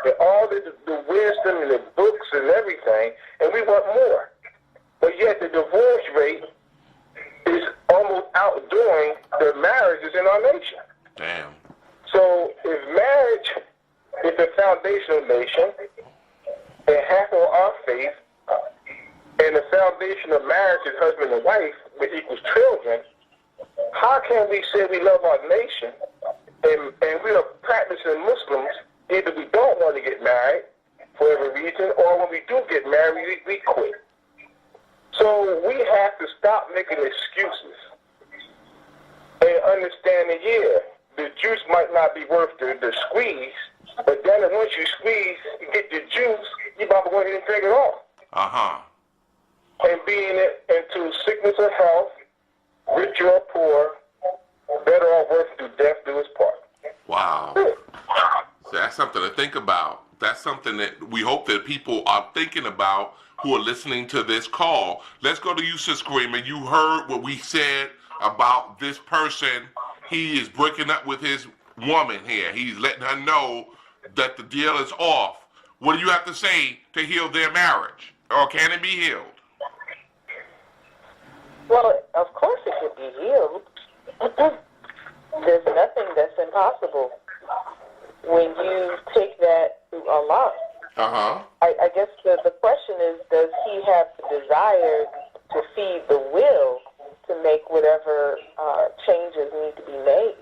[SPEAKER 4] and all the wisdom and the books and everything, and we want more. But yet the divorce rate is almost outdoing the marriages in our nation.
[SPEAKER 1] Damn.
[SPEAKER 4] So if marriage is the foundational nation, and half of our faith, and the foundation of marriage is husband and wife, which equals children, how can we say we love our nation and we are practicing Muslims? Either we don't want to get married for every reason, or when we do get married, we quit. So we have to stop making excuses and understand that, the juice might not be worth the squeeze, but then once you squeeze, you get the juice, you about to go ahead and drink it all.
[SPEAKER 1] Uh-huh.
[SPEAKER 4] And being into sickness or health, rich or poor, better or worse, do death do its part.
[SPEAKER 1] Wow. So that's something to think about. That's something that we hope that people are thinking about who are listening to this call. Let's go to you, Sis Kareem. You heard what we said about this person. He is breaking up with his woman here. He's letting her know that the deal is off. What do you have to say to heal their marriage? Or can it be healed?
[SPEAKER 3] Well, of course it could be healed. There's nothing that's impossible when you take that to Allah.
[SPEAKER 1] Uh-huh.
[SPEAKER 3] I guess the question is, does he have the desire to feed the will to make whatever changes need to be made?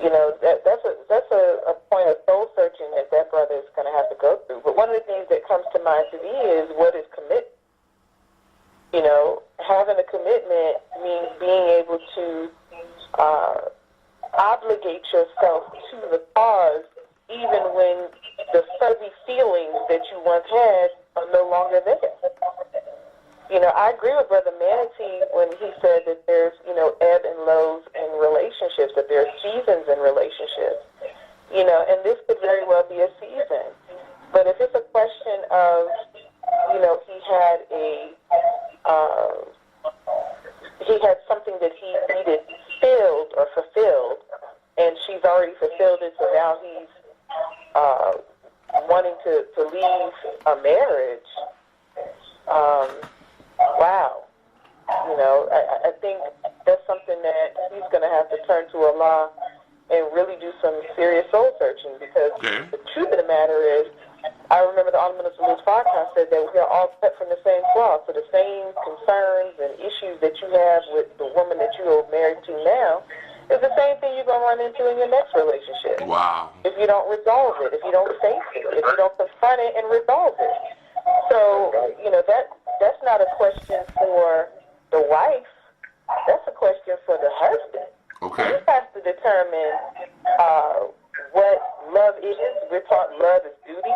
[SPEAKER 3] That's a point of soul searching that brother is going to have to go through. But one of the things that comes to mind to me is, what is commitment? Having a commitment means being able to obligate yourself to the cause, even when the fuzzy feelings that you once had are no longer there. I agree with Brother Manatee when he said that there's, ebb and lows in relationships, that there are seasons in relationships. And this could very well be a season. But if it's a question of, he had something that he needed filled or fulfilled, and she's already fulfilled it, so now he's wanting to leave a marriage. Wow. I think that's something that he's going to have to turn to Allah and really do some serious soul searching, because the truth of the matter is, I remember the Honorable Minister Louis Farrakhan said that we are all cut from the same cloth, so the same concerns and issues that you have with the woman that you are married to now is the same thing you're going to run into in your next relationship.
[SPEAKER 1] Wow.
[SPEAKER 3] If you don't resolve it, if you don't face it, if you don't confront it and resolve it. So, that's not a question for the wife. That's a question for the husband.
[SPEAKER 1] Okay.
[SPEAKER 3] He has to determine what love is. We're taught love is duty.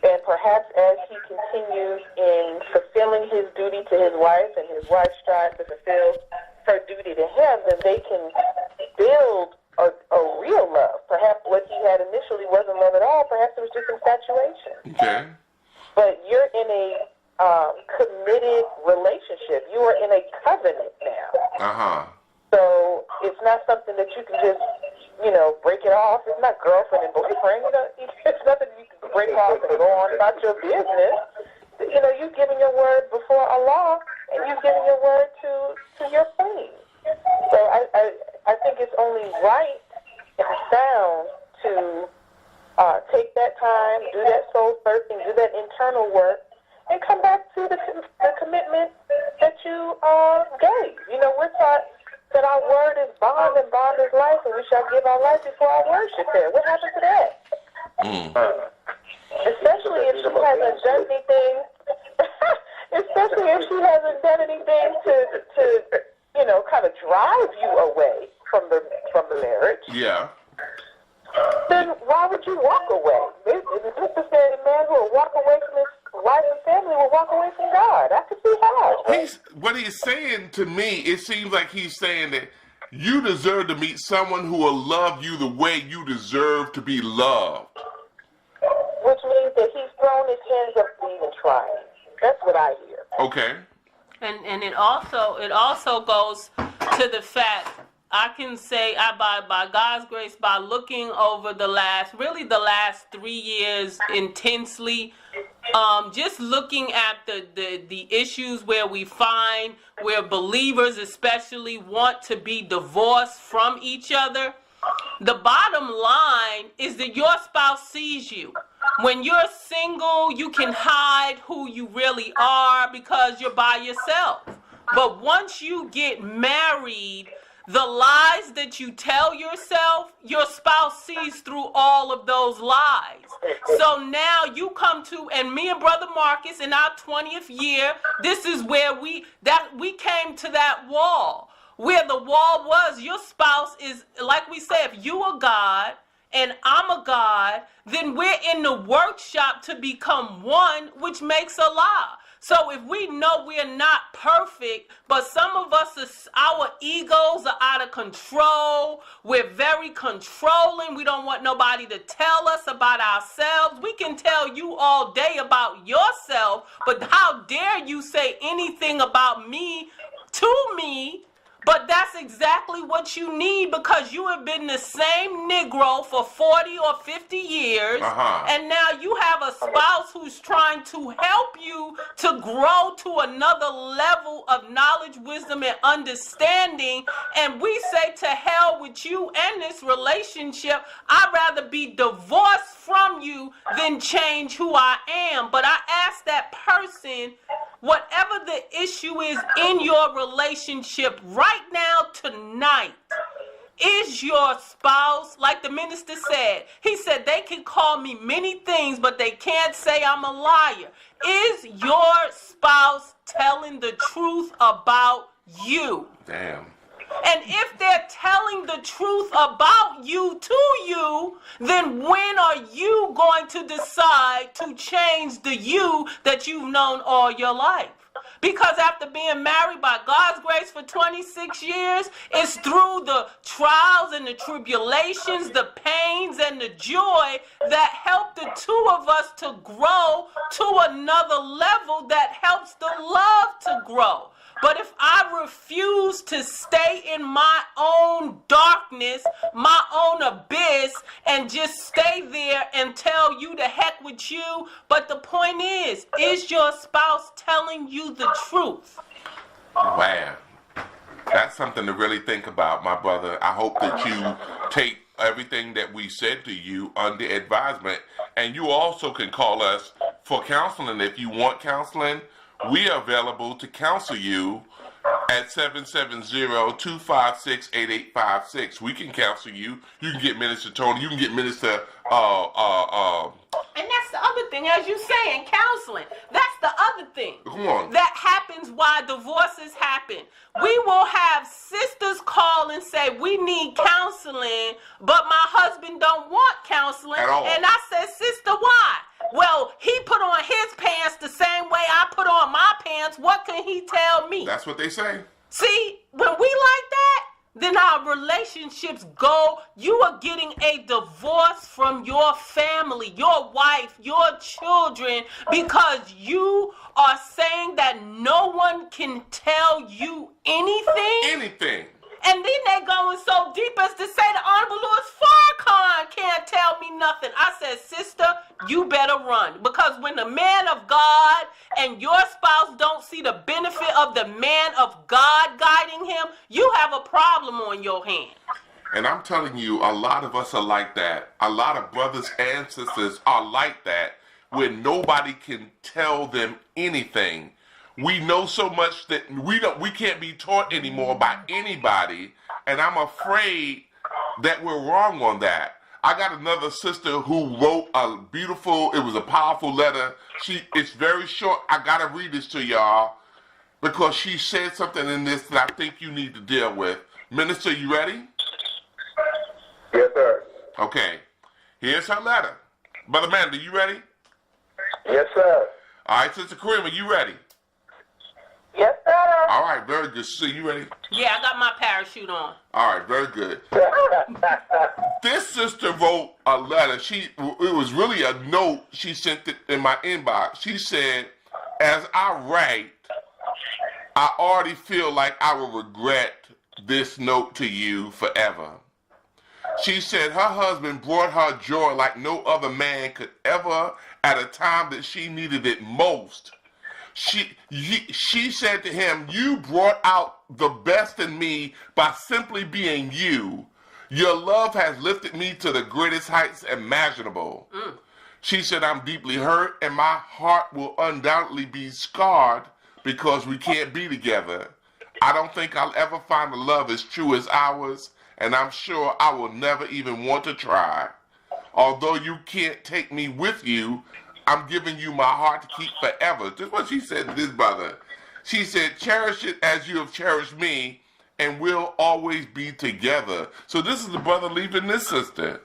[SPEAKER 3] And perhaps as he continues in fulfilling his duty to his wife, and his wife strives to fulfill her duty to him, then they can build a real love. Perhaps what he had initially wasn't love at all. Perhaps it was just infatuation.
[SPEAKER 1] Okay.
[SPEAKER 3] But you're in a committed relationship. You are in a covenant now.
[SPEAKER 1] Uh-huh.
[SPEAKER 3] So it's not something that you can just, break it off. It's not girlfriend and boyfriend. It's nothing you can break off and go on about your business. You've given your word before Allah, and you've given your word to your queen. So I think it's only right and sound to take that time, do that soul searching, do that internal work, and come back to the commitment that you gave. We're taught that our word is bond and bond is life, and we shall give our life before our worship there. What happened to that? Especially if she hasn't done anything. Especially if she hasn't done anything to kind of drive you away from the marriage.
[SPEAKER 1] Yeah.
[SPEAKER 3] Then why would you walk away? This is the man who will walk away wife and family will walk away from God. I can see how.
[SPEAKER 1] What he's saying to me, it seems like he's saying that you deserve to meet someone who will love you the way you deserve to be loved.
[SPEAKER 3] Which means that he's thrown his hands up to even trying. That's what I hear.
[SPEAKER 1] Okay.
[SPEAKER 2] And it also goes to the fact, I can say by God's grace, by looking over the last 3 years intensely, just looking at the issues where we find where believers especially want to be divorced from each other. The bottom line is that your spouse sees you. When you're single, you can hide who you really are because you're by yourself. But once you get married, the lies that you tell yourself, your spouse sees through all of those lies. So now you come to, and me and Brother Marcus in our 20th year, this is where we came to that wall. Where the wall was, your spouse is, like we say, if you are God and I'm a God, then we're in the workshop to become one, which makes a lie. So if we know we're not perfect, but some of us, our egos are out of control, we're very controlling, we don't want nobody to tell us about ourselves. We can tell you all day about yourself, but how dare you say anything about me to me? But that's exactly what you need, because you have been the same Negro for 40 or 50 years, and now you have a spouse who's trying to help you to grow to another level of knowledge, wisdom, and understanding, and we say to hell with you and this relationship. I'd rather be divorced from you than change who I am. But I ask that person, whatever the issue is in your relationship right now, tonight, is your spouse, like the minister said, he said they can call me many things, but they can't say I'm a liar. Is your spouse telling the truth about you?
[SPEAKER 1] Damn.
[SPEAKER 2] And if they're telling the truth about you to you, then when are you going to decide to change the you that you've known all your life? Because after being married by God's grace for 26 years, it's through the trials and the tribulations, the pains and the joy that help the two of us to grow to another level that helps the love to grow. But if I refuse to stay in my own darkness, my own abyss, and just stay there and tell you to heck with you, but the point is your spouse telling you the truth?
[SPEAKER 1] Wow. That's something to really think about, my brother. I hope that you take everything that we said to you under advisement. And you also can call us for counseling if you want counseling. We are available to counsel you at 770-256-8856. We can counsel you. You can get Minister Tony. You can get Minister
[SPEAKER 2] And that's the other thing, as you saying, counseling. That's the other thing.
[SPEAKER 1] Come on.
[SPEAKER 2] That happens why divorces happen. We will have sisters call and say, we need counseling, but my husband don't want counseling.
[SPEAKER 1] At all.
[SPEAKER 2] And I said, sister, why? Well, he put on his pants the same way I put on my pants. What can he tell me?
[SPEAKER 1] That's what they say.
[SPEAKER 2] See, when we like that, then our relationships go. You are getting a divorce from your family, your wife, your children, because you are saying that no one can tell you anything.
[SPEAKER 1] Anything.
[SPEAKER 2] And then they going so deep as to say the Honorable Louis Farrakhan can't tell me nothing. I said, sister, you better run. Because when the man of God and your spouse don't see the benefit of the man of God guiding him, you have a problem on your hands.
[SPEAKER 1] And I'm telling you, a lot of us are like that. A lot of brothers and sisters are like that, where nobody can tell them anything. We know so much that we can't be taught anymore by anybody, and I'm afraid that we're wrong on that. I got another sister who wrote a beautiful, it was a powerful letter. It's very short. I gotta read this to y'all because she said something in this that I think you need to deal with. Minister, you ready?
[SPEAKER 4] Yes, sir.
[SPEAKER 1] Okay. Here's her letter. Brother Mandy, you ready?
[SPEAKER 4] Yes, sir.
[SPEAKER 1] All right, Sister Karima, you ready?
[SPEAKER 3] Yes, sir.
[SPEAKER 1] All right, very good. So you ready?
[SPEAKER 2] Yeah, I got my parachute on.
[SPEAKER 1] All right, very good. This sister wrote a letter. It was really a note. She sent it in my inbox. She said, as I write, I already feel like I will regret this note to you forever. She said her husband brought her joy like no other man could ever at a time that she needed it most. She said to him, you brought out the best in me by simply being you. Your love has lifted me to the greatest heights imaginable. She said, I'm deeply hurt and my heart will undoubtedly be scarred because we can't be together. I don't think I'll ever find a love as true as ours, and I'm sure I will never even want to try. Although you can't take me with you, I'm giving you my heart to keep forever. This is what she said to this brother. She said, cherish it as you have cherished me, and we'll always be together. So this is the brother leaving this sister.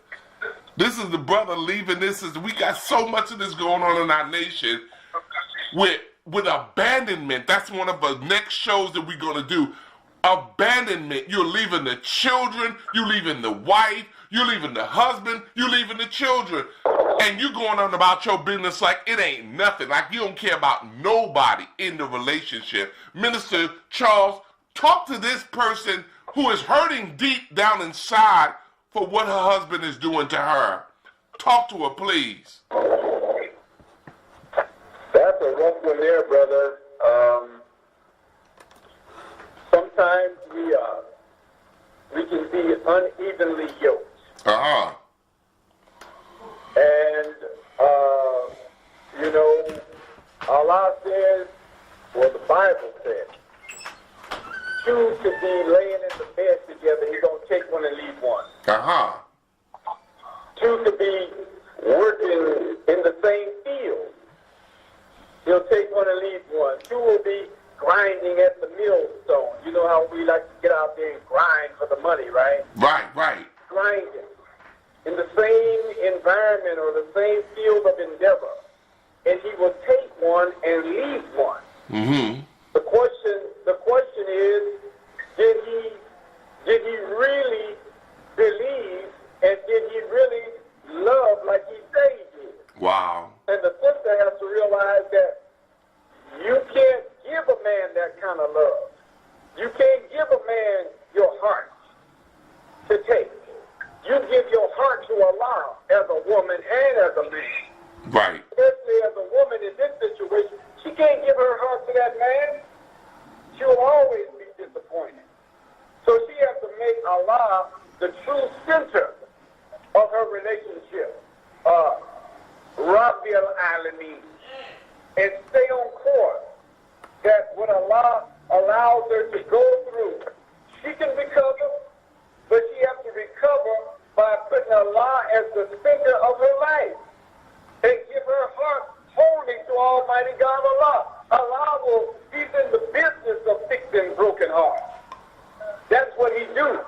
[SPEAKER 1] This is the brother leaving this sister. We got so much of this going on in our nation with abandonment. That's one of the next shows that we're going to do. Abandonment. You're leaving the children. You're leaving the wife. You're leaving the husband. You're leaving the children. And you're going on about your business like it ain't nothing. Like you don't care about nobody in the relationship. Minister Charles, talk to this person who is hurting deep down inside for what her husband is doing to her. Talk to her, please.
[SPEAKER 5] That's a rough one there, brother. Sometimes we can be unevenly yoked.
[SPEAKER 1] Uh-huh.
[SPEAKER 5] And, Allah says, well, the Bible says, two to be laying in the bed together, He don't take one and leave one.
[SPEAKER 1] Uh-huh.
[SPEAKER 5] Two to be working in the same field, He'll take one and leave one. Two will be grinding at the millstone. You know how we like to get out there and grind for the money, right?
[SPEAKER 1] Right.
[SPEAKER 5] Grinding in the same environment or the same field of endeavor. And He will take one and leave one.
[SPEAKER 1] Mm-hmm.
[SPEAKER 5] The question is, did he really believe and did he really love like he said he did?
[SPEAKER 1] Wow.
[SPEAKER 5] And the sister has to realize that you can't give a man that kind of love. You can't give a man your heart to take. You give your heart to Allah as a woman and as a man.
[SPEAKER 1] Right.
[SPEAKER 5] Especially as a woman in this situation, she can't give her heart to that man. She will always be disappointed. So she has to make Allah the true center of her relationship. Rabbi al-Alameen. And stay on course that what Allah allows her to go through, she can recover, but she has to recover by putting Allah as the center of her life and give her heart wholly to Almighty God Allah. He's in the business of fixing broken hearts. That's what He do.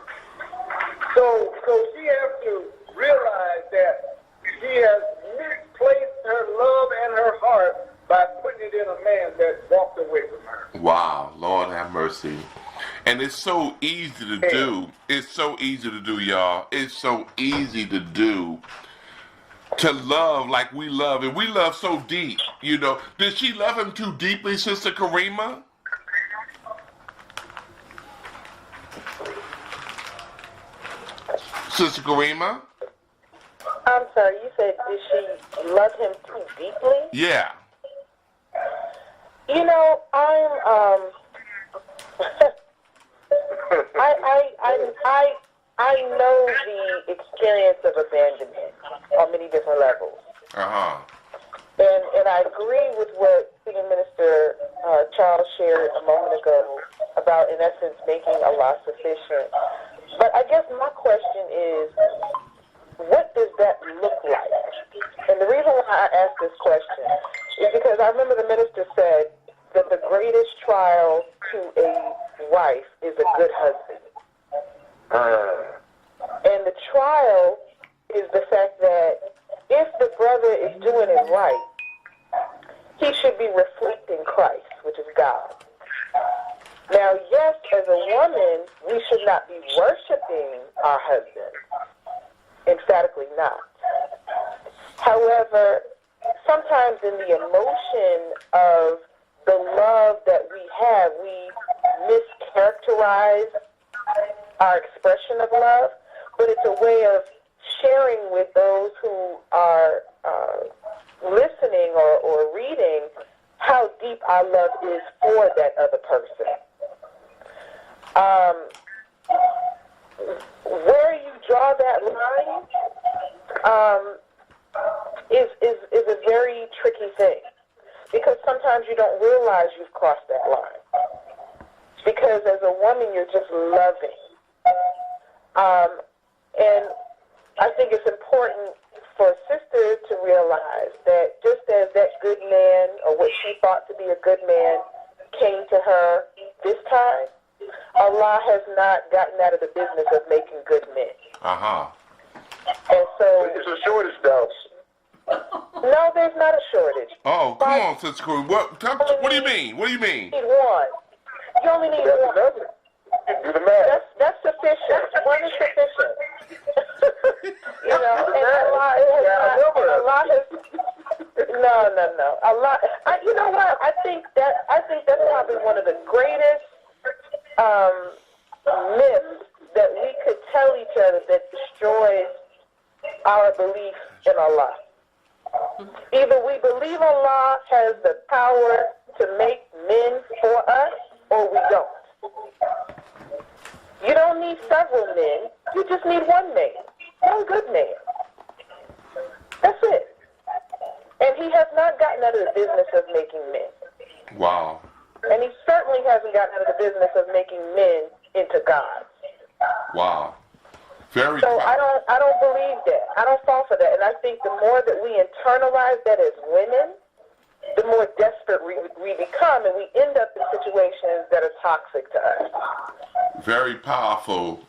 [SPEAKER 5] So she has to realize that she has misplaced her love and her heart by putting it in a man that walked away from her.
[SPEAKER 1] Wow, Lord have mercy. And it's so easy to do. It's so easy to do, y'all. It's so easy to do. To love like we love, and we love so deep, Did she love him too deeply, Sister Karima? Sister Karima?
[SPEAKER 3] I'm sorry, you said, did she love him too deeply?
[SPEAKER 1] Yeah.
[SPEAKER 3] I know the experience of abandonment on many different levels.
[SPEAKER 1] Uh-huh.
[SPEAKER 3] And I agree with what Senior Minister Charles shared a moment ago about, in essence, making Allah sufficient. But I guess my question is, what does that look like? And the reason why I ask this question is because I remember the minister said that the greatest trial to a wife is a good husband. And the trial is the fact that if the brother is doing it right, he should be reflecting Christ, which is God. Now, yes, as a woman, we should not be worshiping our husband. Emphatically not. However, sometimes in the emotion of the love that we have, we mischaracterize our expression of love, but it's a way of sharing with those who are listening or reading how deep our love is for that other person. Where you draw that line is a very tricky thing, because sometimes you don't realize you've crossed that line. Because as a woman, you're just loving. And I think it's important for a sister to realize that just as that good man, or what she thought to be a good man, came to her this time, Allah has not gotten out of the business of making good men.
[SPEAKER 1] Uh-huh.
[SPEAKER 3] And so...
[SPEAKER 4] It's a shortage, though.
[SPEAKER 3] No, there's not a shortage.
[SPEAKER 1] Oh, come on, Sister Corey. What do you mean? What do you mean?
[SPEAKER 3] You need one. You only need one.
[SPEAKER 4] Do the math.
[SPEAKER 3] That's sufficient. One is sufficient. You know, and Allah has no. Allah, you know what? I think that's probably one of the greatest myths that we could tell each other that destroys our belief in Allah. Either we believe Allah has the power to make men for us, or we don't. You don't need several men. You just need one man. One good man. That's it. And he has not gotten out of the business of making men.
[SPEAKER 1] Wow.
[SPEAKER 3] And he certainly hasn't gotten out of the business of making men into gods.
[SPEAKER 1] Wow. Very
[SPEAKER 3] So I don't believe that. I don't fall for that. And I think the more that we internalize that as women, the more desperate we become, and we end up in situations that are toxic to us.
[SPEAKER 1] Very powerful,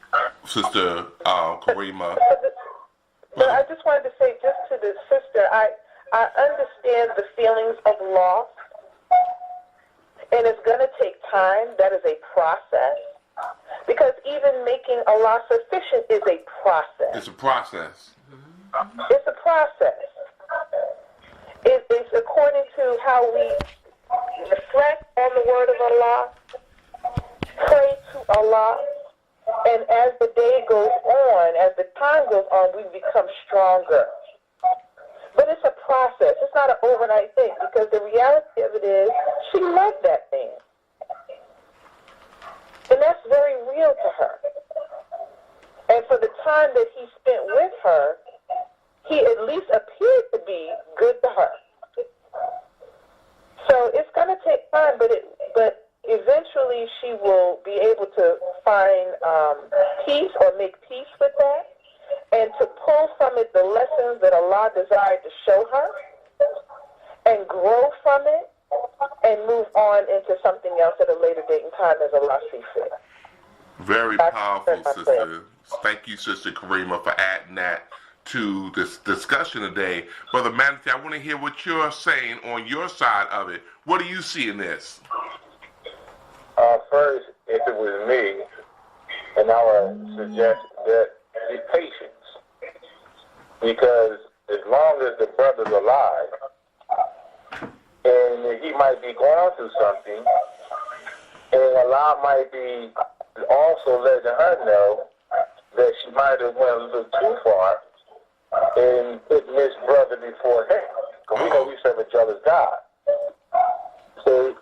[SPEAKER 1] Sister Karima.
[SPEAKER 3] But I just wanted to say, just to the sister, I understand the feelings of loss, and it's going to take time. That is a process. Because even making Allah sufficient is a process.
[SPEAKER 1] It's a process.
[SPEAKER 3] It's a process. It's according to how we reflect on the word of Allah, pray to Allah, and as the day goes on, as the time goes on, we become stronger. But it's a process. It's not an overnight thing, because the reality of it is she loved that man. And that's very real to her. And for the time that he spent with her, he at least appeared to be good to her. So it's going to take time, but eventually she will be able to find peace, or make peace with that, and to pull from it the lessons that Allah desired to show her, and grow from it, and move on into something else at a later date and time as Allah sees fit.
[SPEAKER 1] Very powerful, Sister. Thank you, Sister Karima, for adding that to this discussion today. Brother Manatee, I want to hear what you're saying on your side of it. What do you see in this?
[SPEAKER 4] First, if it was me, and I would suggest that be patience. Because as long as the brother's alive, and he might be going through something, and Allah might be also letting her know that she might have went a little too far in putting this brother before him. Because we know we serve a jealous God. So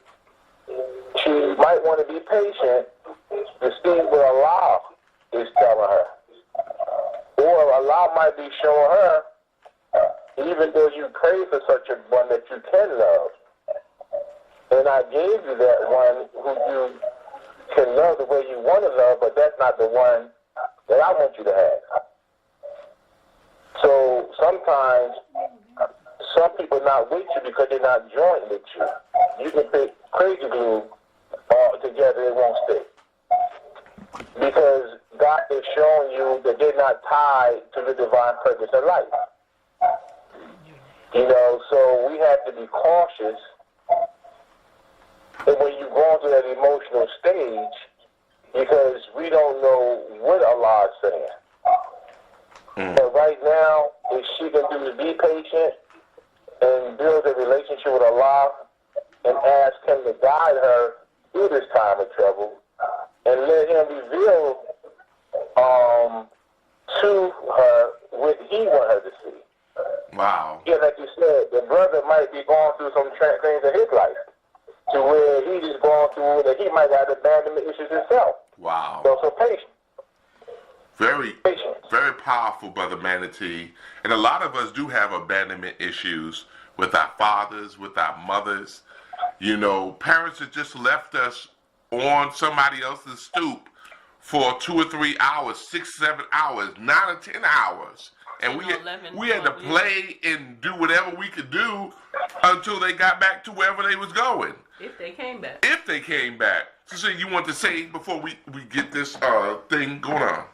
[SPEAKER 4] she might want to be patient to see what Allah is telling her. Or Allah might be showing her, even though you pray for such a one that you can love, and I gave you that one who you can love the way you want to love, but that's not the one that I want you to have. So sometimes some people are not with you because they're not joined with you. You can put crazy glue all together, it won't stick. Because God is showing you that they're not tied to the divine purpose of life. You know, so we have to be cautious And when you're going through that emotional stage, because we don't know what Allah is saying. But right now, if she can do is be patient and build a relationship with Allah and ask Him to guide her through this time of trouble and let Him reveal to her what He wants her to see.
[SPEAKER 1] Wow.
[SPEAKER 4] Yeah, like you said, the brother might be going through some things in his life to where he just going through that he might have abandonment issues himself.
[SPEAKER 1] Wow.
[SPEAKER 4] So patience.
[SPEAKER 1] Very,
[SPEAKER 4] Patience.
[SPEAKER 1] very powerful, Brother Manatee. And a lot of us do have abandonment issues with our fathers, with our mothers. You know, parents that just left us on somebody else's stoop for 2 or 3 hours, 6, 7 hours, 9 or 10 hours. And we had to play and do whatever we could do until they got back to wherever they was going.
[SPEAKER 2] If they came back.
[SPEAKER 1] If they came back. So you want to say before we get this thing going on?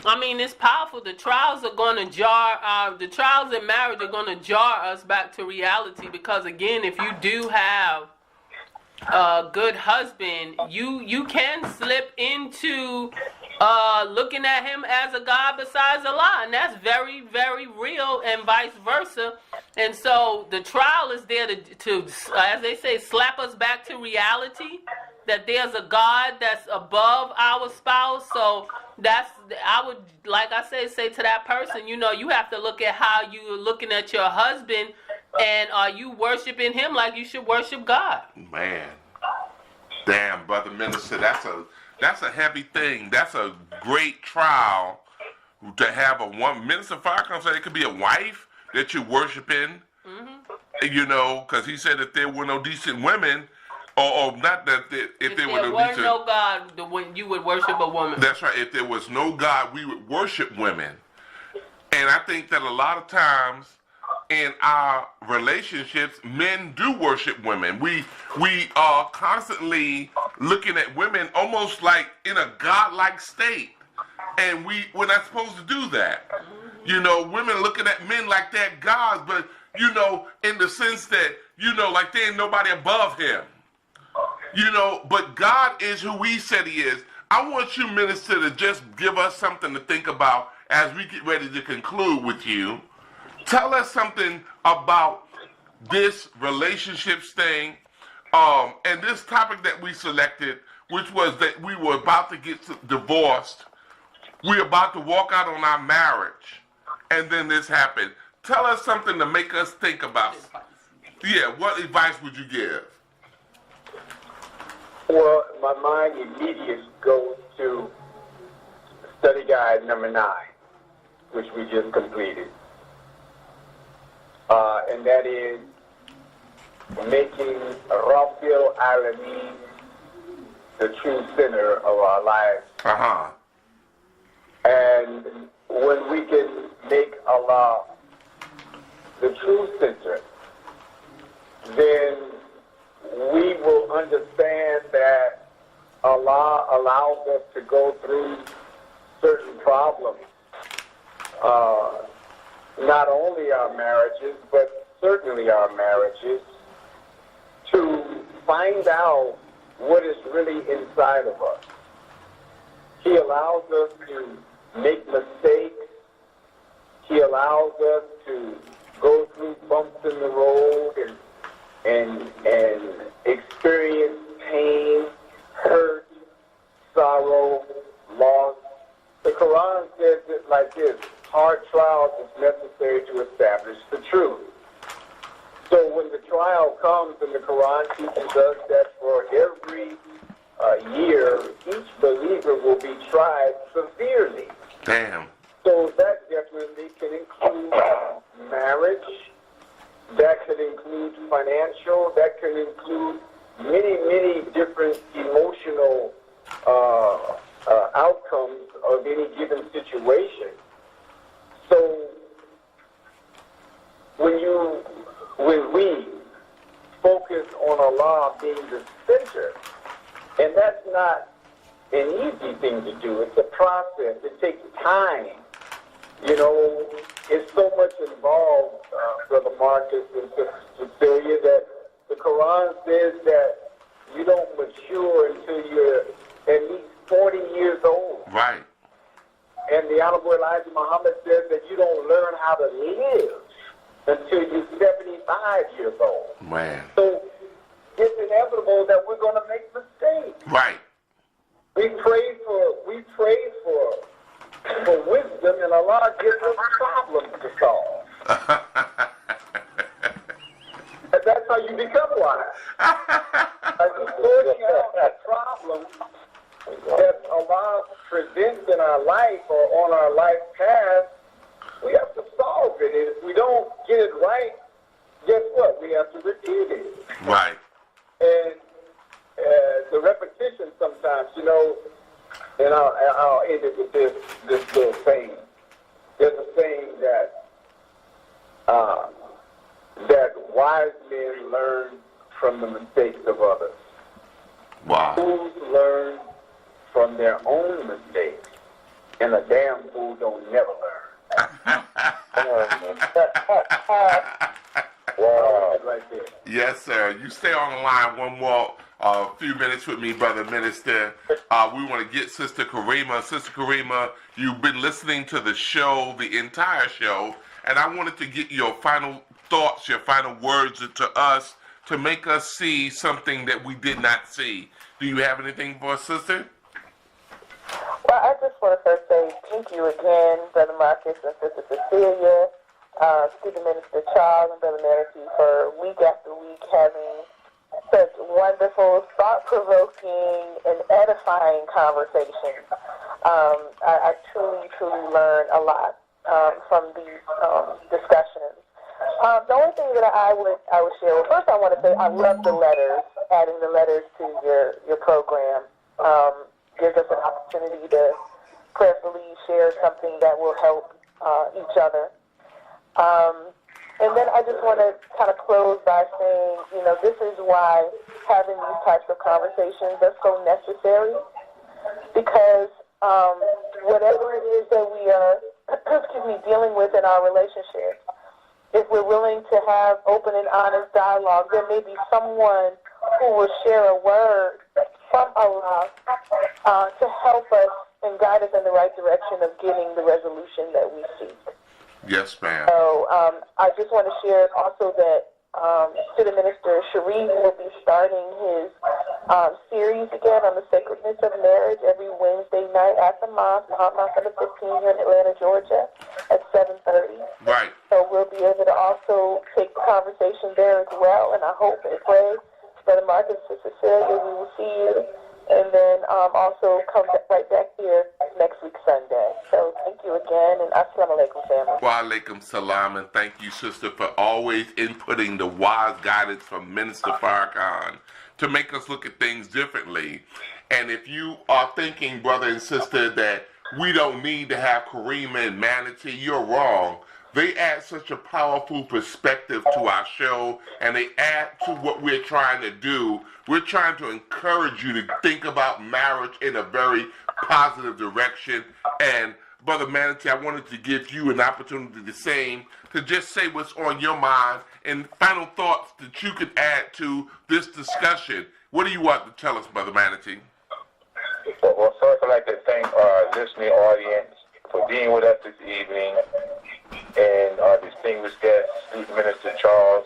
[SPEAKER 2] I mean, it's powerful. The trials are going to jar, the trials in marriage are going to jar us back to reality because, again, if you do have a good husband, you can slip into looking at him as a God besides Allah, and that's very, very real, and vice versa. And so the trial is there to as they say, slap us back to reality, that there's a God that's above our spouse. So that's, I would, like I say to that person, you know, you have to look at how you're looking at your husband, and are you worshiping him like you should worship God?
[SPEAKER 1] Man, damn, Brother Minister, that's a heavy thing. That's a great trial to have a one. Minister Farrakhan said it could be a wife that you're worshiping, you know, because he said if there were no decent women, or not that if there were no decent,
[SPEAKER 2] no God, you would worship a woman.
[SPEAKER 1] That's right. If there was no God, we would worship women. And I think that a lot of times in our relationships, men do worship women. We are constantly looking at women almost like in a godlike state, and we're not supposed to do that. You know, women looking at men like they're gods, but you know, in the sense that you know, like there ain't nobody above him. You know, but God is who He said He is. I want you, Minister, to just give us something to think about as we get ready to conclude with you. Tell us something about this relationships thing, and this topic that we selected, which was that we were about to get divorced. We were about to walk out on our marriage, and then this happened. Tell us something to make us think about. Yeah, what advice would you give?
[SPEAKER 5] Well, my mind immediately goes to study guide number 9, which we just completed. And that is making Rabbil Alameen the true center of our lives. And when we can make Allah the true center, then we will understand that Allah allows us to go through certain problems. Not only our marriages, but certainly our marriages, to find out what is really inside of us. He allows us to make mistakes. He allows us to go through bumps in the road and experience pain, hurt, sorrow, loss. The Quran says it like this: hard trials is necessary to establish the truth. So when the trial comes, and the Quran teaches us that for every year, each believer will be tried severely.
[SPEAKER 1] Damn.
[SPEAKER 5] So that definitely can include marriage, that could include financial, that could include many, many different emotional outcomes of any given situation. So when we focus on Allah being the center, and that's not an easy thing to do. It's a process. It takes time. You know, it's so much involved, Brother Marcus and Sister Cecilia, that the Quran says that you don't mature until you're at least 40 years old.
[SPEAKER 1] Right.
[SPEAKER 5] And the Honorable Elijah Muhammad says that you don't learn how to live until you're 75 years old.
[SPEAKER 1] Man.
[SPEAKER 5] So it's inevitable that we're going to make mistakes.
[SPEAKER 1] Right.
[SPEAKER 5] We pray for wisdom, and Allah gives us problems to solve. And that's how you become wise. By sorting out the problems that Allah presents in our life or on our life path, we have to solve it. And if we don't get it right, guess what? We have to repeat it.
[SPEAKER 1] Right.
[SPEAKER 5] And the repetition sometimes, you know, and I'll end it with this little saying. There's a saying that wise men learn from the mistakes of others.
[SPEAKER 1] Wow.
[SPEAKER 5] Fools learn from their own mistakes, and a damn fool don't never learn. Wow. Right there.
[SPEAKER 1] Yes, sir. You stay on the line one more few minutes with me, Brother Minister. We want to get Sister Karima. Sister Karima, you've been listening to the show, the entire show, and I wanted to get your final thoughts, your final words to us to make us see something that we did not see. Do you have anything for us, Sister?
[SPEAKER 3] Well, I just want to first say thank you again, Brother Marcus and Sister Cecilia, Student Minister Charles and Brother Manatee for week after week having such wonderful, thought-provoking, and edifying conversations. I truly, truly learned a lot from these discussions. The only thing that I would share, well, first I want to say I love the letters, adding the letters to your program. Gives us an opportunity to prayerfully share something that will help each other. And then I just want to kind of close by saying, you know, this is why having these types of conversations are so necessary, because whatever it is that we are, dealing with in our relationships, if we're willing to have open and honest dialogue, there may be someone who will share a word from Allah to help us and guide us in the right direction of getting the resolution that we seek.
[SPEAKER 1] Yes, ma'am.
[SPEAKER 3] So I just want to share also that Student Minister Sharif will be starting his series again on the sacredness of marriage every Wednesday night at the mosque, Muhammad number 15 here in Atlanta, Georgia, at 7:30.
[SPEAKER 1] Right.
[SPEAKER 3] So we'll be able to also take the conversation there as well, and I hope and pray, Brother Marcus and Cecilia, we will see you, and then also come right back here next week, Sunday. So thank you again, and assalamu alaikum, family.
[SPEAKER 1] Wa alaikum salam, and thank you, sister, for always inputting the wise guidance from Minister Farrakhan to make us look at things differently. And if you are thinking, brother and sister, that we don't need to have Karima and Manatee, you're wrong. They add such a powerful perspective to our show, and they add to what we're trying to do. We're trying to encourage you to think about marriage in a very positive direction. And Brother Manatee, I wanted to give you an opportunity to just say what's on your mind and final thoughts that you could add to this discussion. What do you want to tell us, Brother Manatee?
[SPEAKER 4] Well, first I'd like to thank our listening audience for being with us this evening, and our distinguished guest, Student Minister Charles.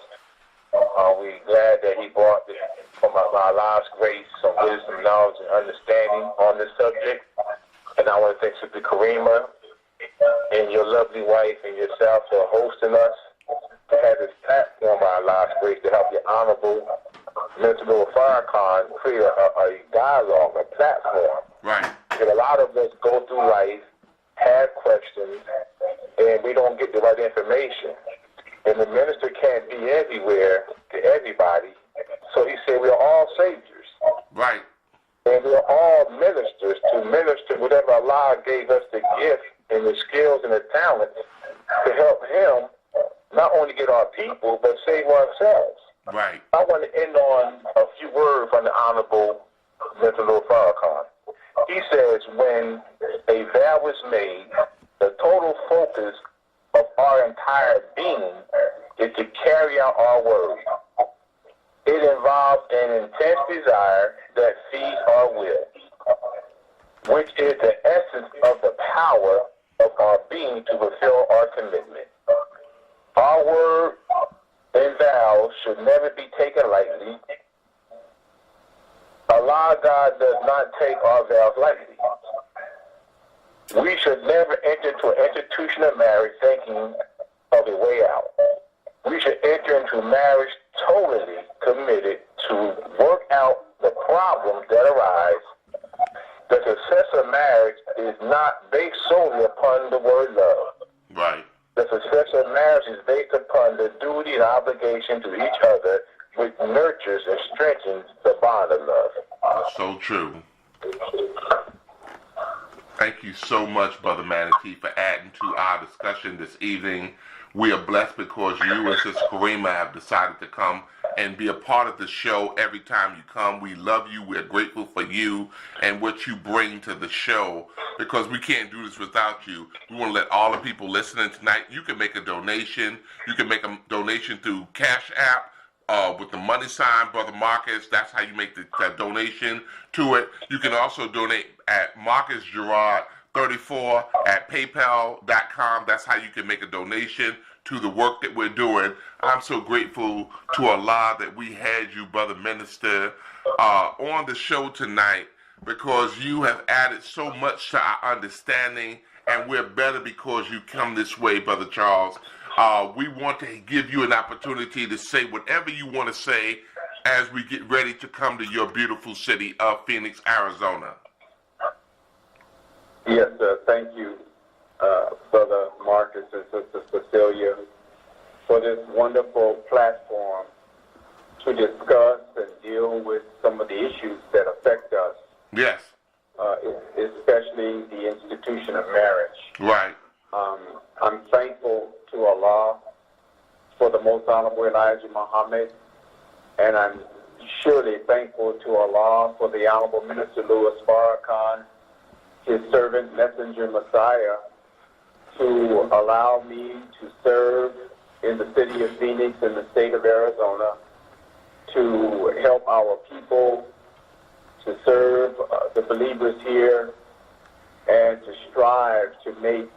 [SPEAKER 4] We're glad that he brought from our Allah's grace some wisdom, knowledge, and understanding on this subject. And I want to thank Sister Karima and your lovely wife and yourself for hosting us to have this platform by Allah's grace to help your Honorable Minister Louis Farrakhan create a dialogue, a platform.
[SPEAKER 1] Right.
[SPEAKER 4] Because a lot of us go through life, have questions, and we don't get the right information. And the minister can't be everywhere to everybody. So he said we are all saviors.
[SPEAKER 1] Right.
[SPEAKER 4] And we are all ministers to minister whatever Allah gave us the gift and the skills and the talents to help him not only get our people, but save ourselves.
[SPEAKER 1] Right.
[SPEAKER 4] I want to end on a few words from the Honorable Minister Louis Farrakhan. He says, when a vow is made, the total focus of our entire being is to carry out our word. It involves an intense desire that feeds our will, which is the essence of the power of our being to fulfill our commitment. Our word and vows should never be taken lightly. Allah God does not take our vows lightly. We should never enter into an institution of marriage thinking of a way out. We should enter into marriage totally committed to work out the problems that arise. The success of marriage is not based solely upon the word love.
[SPEAKER 1] Right.
[SPEAKER 4] The success of marriage is based upon the duty and obligation to each other, which nurtures and strengthens the bond of love.
[SPEAKER 1] That's so true. Thank you so much, Brother Manatee, for adding to our discussion this evening. We are blessed because you and Sister Karima have decided to come and be a part of the show every time you come. We love you. We're grateful for you and what you bring to the show, because we can't do this without you. We want to let all the people listening tonight, you can make a donation. You can make a donation through Cash App with the money sign, Brother Marcus. That's how you make the donation to it. You can also donate at Marcus Gerard 34 at paypal.com. That's how you can make a donation to the work that we're doing. I'm so grateful to Allah that we had you, Brother Minister, on the show tonight, because you have added so much to our understanding, and we're better because you come this way, Brother Charles. We want to give you an opportunity to say whatever you want to say as we get ready to come to your beautiful city of Phoenix, Arizona.
[SPEAKER 5] Yes, sir. Thank you, Brother Marcus and Sister Cecilia, for this wonderful platform to discuss and deal with some of the issues that affect us.
[SPEAKER 1] Yes.
[SPEAKER 5] Especially the institution of marriage.
[SPEAKER 1] Right.
[SPEAKER 5] I'm thankful to Allah for the Most Honorable Elijah Muhammad, and I'm surely thankful to Allah for the Honorable Minister Louis Farrakhan, his servant, messenger, Messiah, to allow me to serve in the city of Phoenix in the state of Arizona, to help our people, to serve the believers here, and to strive to make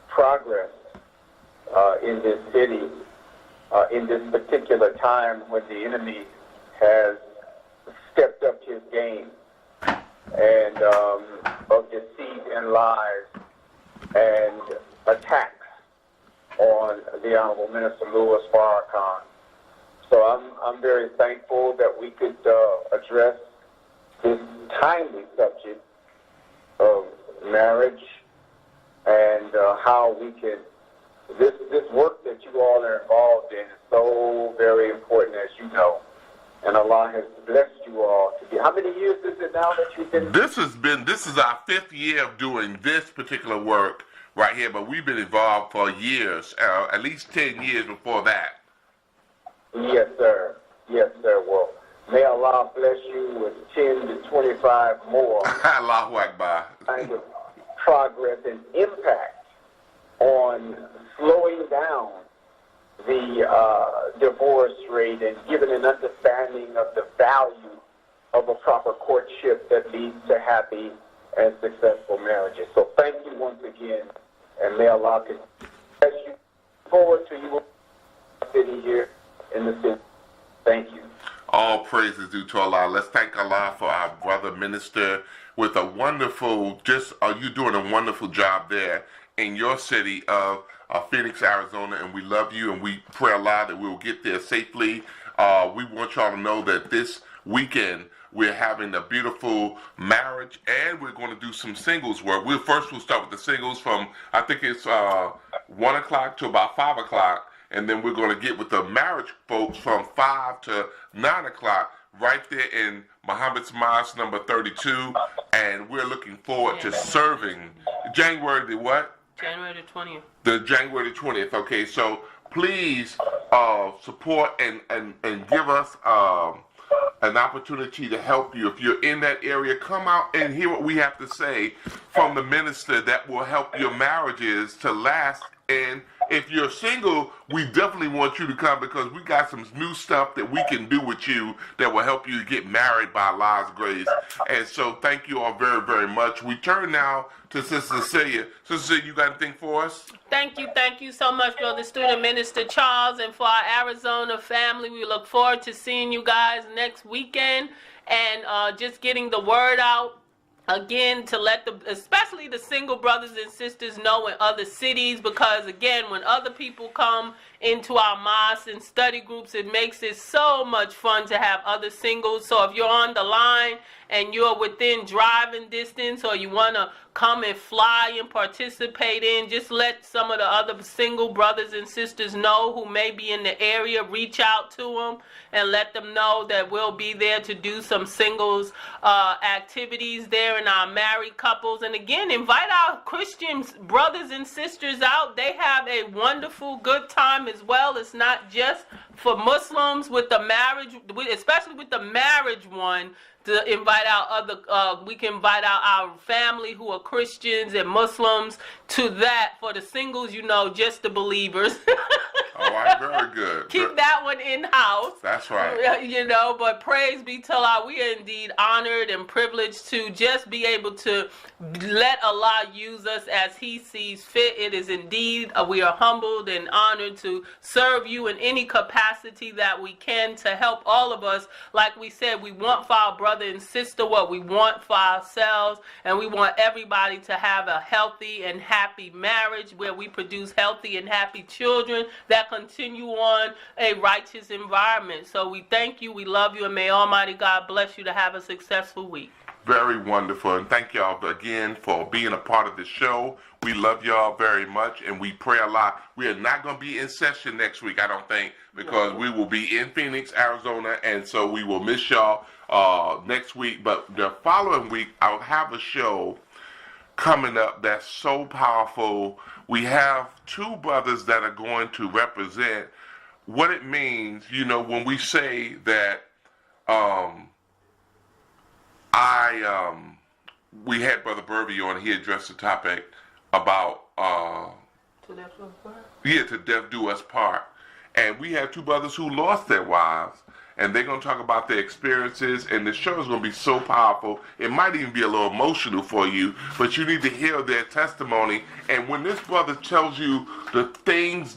[SPEAKER 5] progress in this city in this particular time when the enemy has stepped up his game and of deceit and lies and attacks on the Honorable Minister Louis Farrakhan. So I'm very thankful that we could address this timely subject of marriage and how we can, this work that you all are involved in is so very important, as you know. And Allah has blessed you all to be. How many years is it now that you've been?
[SPEAKER 1] This is our 5th year of doing this particular work right here, but we've been involved for years, at least 10 years before that.
[SPEAKER 5] Yes, sir. Yes, sir. Well, may Allah bless you with 10 to 25 more.
[SPEAKER 1] Allahu Akbar.
[SPEAKER 5] Kind of progress and impact on slowing down the divorce rate and giving an understanding of the value of a proper courtship that leads to happy and successful marriages. So thank you once again, and may Allah bless you. Forward to you sitting here in the city. Thank you.
[SPEAKER 1] All praises due to Allah. Let's thank Allah for our brother minister with a wonderful, you doing a wonderful job there in your city of Phoenix, Arizona, and we love you, and we pray Allah that we will get there safely. We want y'all to know that this weekend we're having a beautiful marriage, and we're going to do some singles work. We'll start with the singles from, I think it's 1 o'clock to about 5 o'clock, and then we're going to get with the marriage folks from 5 to 9 o'clock right there in Muhammad's Mosque number 32, and we're looking forward to serving January the what?
[SPEAKER 2] January the 20th.
[SPEAKER 1] The January the 20th. Okay, so please support and give us an opportunity to help you. If you're in that area, come out and hear what we have to say from the minister that will help your marriages to last And if you're single, we definitely want you to come because we got some new stuff that we can do with you that will help you get married by Allah's grace. And so thank you all very, very much. We turn now to Sister Cecilia. Sister Cecilia, you got anything for us?
[SPEAKER 2] Thank you so much, Brother Student Minister Charles, and for our Arizona family. We look forward to seeing you guys next weekend and just getting the word out. Again, to let especially the single brothers and sisters know in other cities, because again, when other people come into our mosques and study groups, it makes it so much fun to have other singles. So if you're on the line and you're within driving distance, or you want to come and fly and participate in, just let some of the other single brothers and sisters know who may be in the area. Reach out to them and let them know that we'll be there to do some singles activities there in our married couples. And again, invite our Christian brothers and sisters out. They have a wonderful good time as well. It's not just for Muslims with the marriage, especially with the marriage one, to invite out other, we can invite out our family who are Christians and Muslims to that. For the singles, you know, just the believers.
[SPEAKER 1] All right, very good.
[SPEAKER 2] Keep that one in-house.
[SPEAKER 1] That's right.
[SPEAKER 2] You know, but praise be to Allah, we are indeed honored and privileged to just be able to let Allah use us as He sees fit. It is indeed, we are humbled and honored to serve you in any capacity that we can to help all of us. Like we said, we want for our brother and sister what we want for ourselves, and we want everybody to have a healthy and happy marriage where we produce healthy and happy children that continue on a righteous environment. So we thank you, we love you, and may Almighty God bless you to have a successful week.
[SPEAKER 1] Very wonderful, and thank y'all again for being a part of the show. We love y'all very much, and we pray a lot. We are not going to be in session next week, I don't think, because we will be in Phoenix, Arizona, and so we will miss y'all next week. But the following week, I'll have a show coming up that's so powerful. We have two brothers that are going to represent what it means, you know, when we say that we had Brother Burby on, he addressed the topic about
[SPEAKER 2] To death do us part?
[SPEAKER 1] Yeah, to death do us part. And we have two brothers who lost their wives, and they're going to talk about their experiences, and the show is going to be so powerful. It might even be a little emotional for you, but you need to hear their testimony. And when this brother tells you the things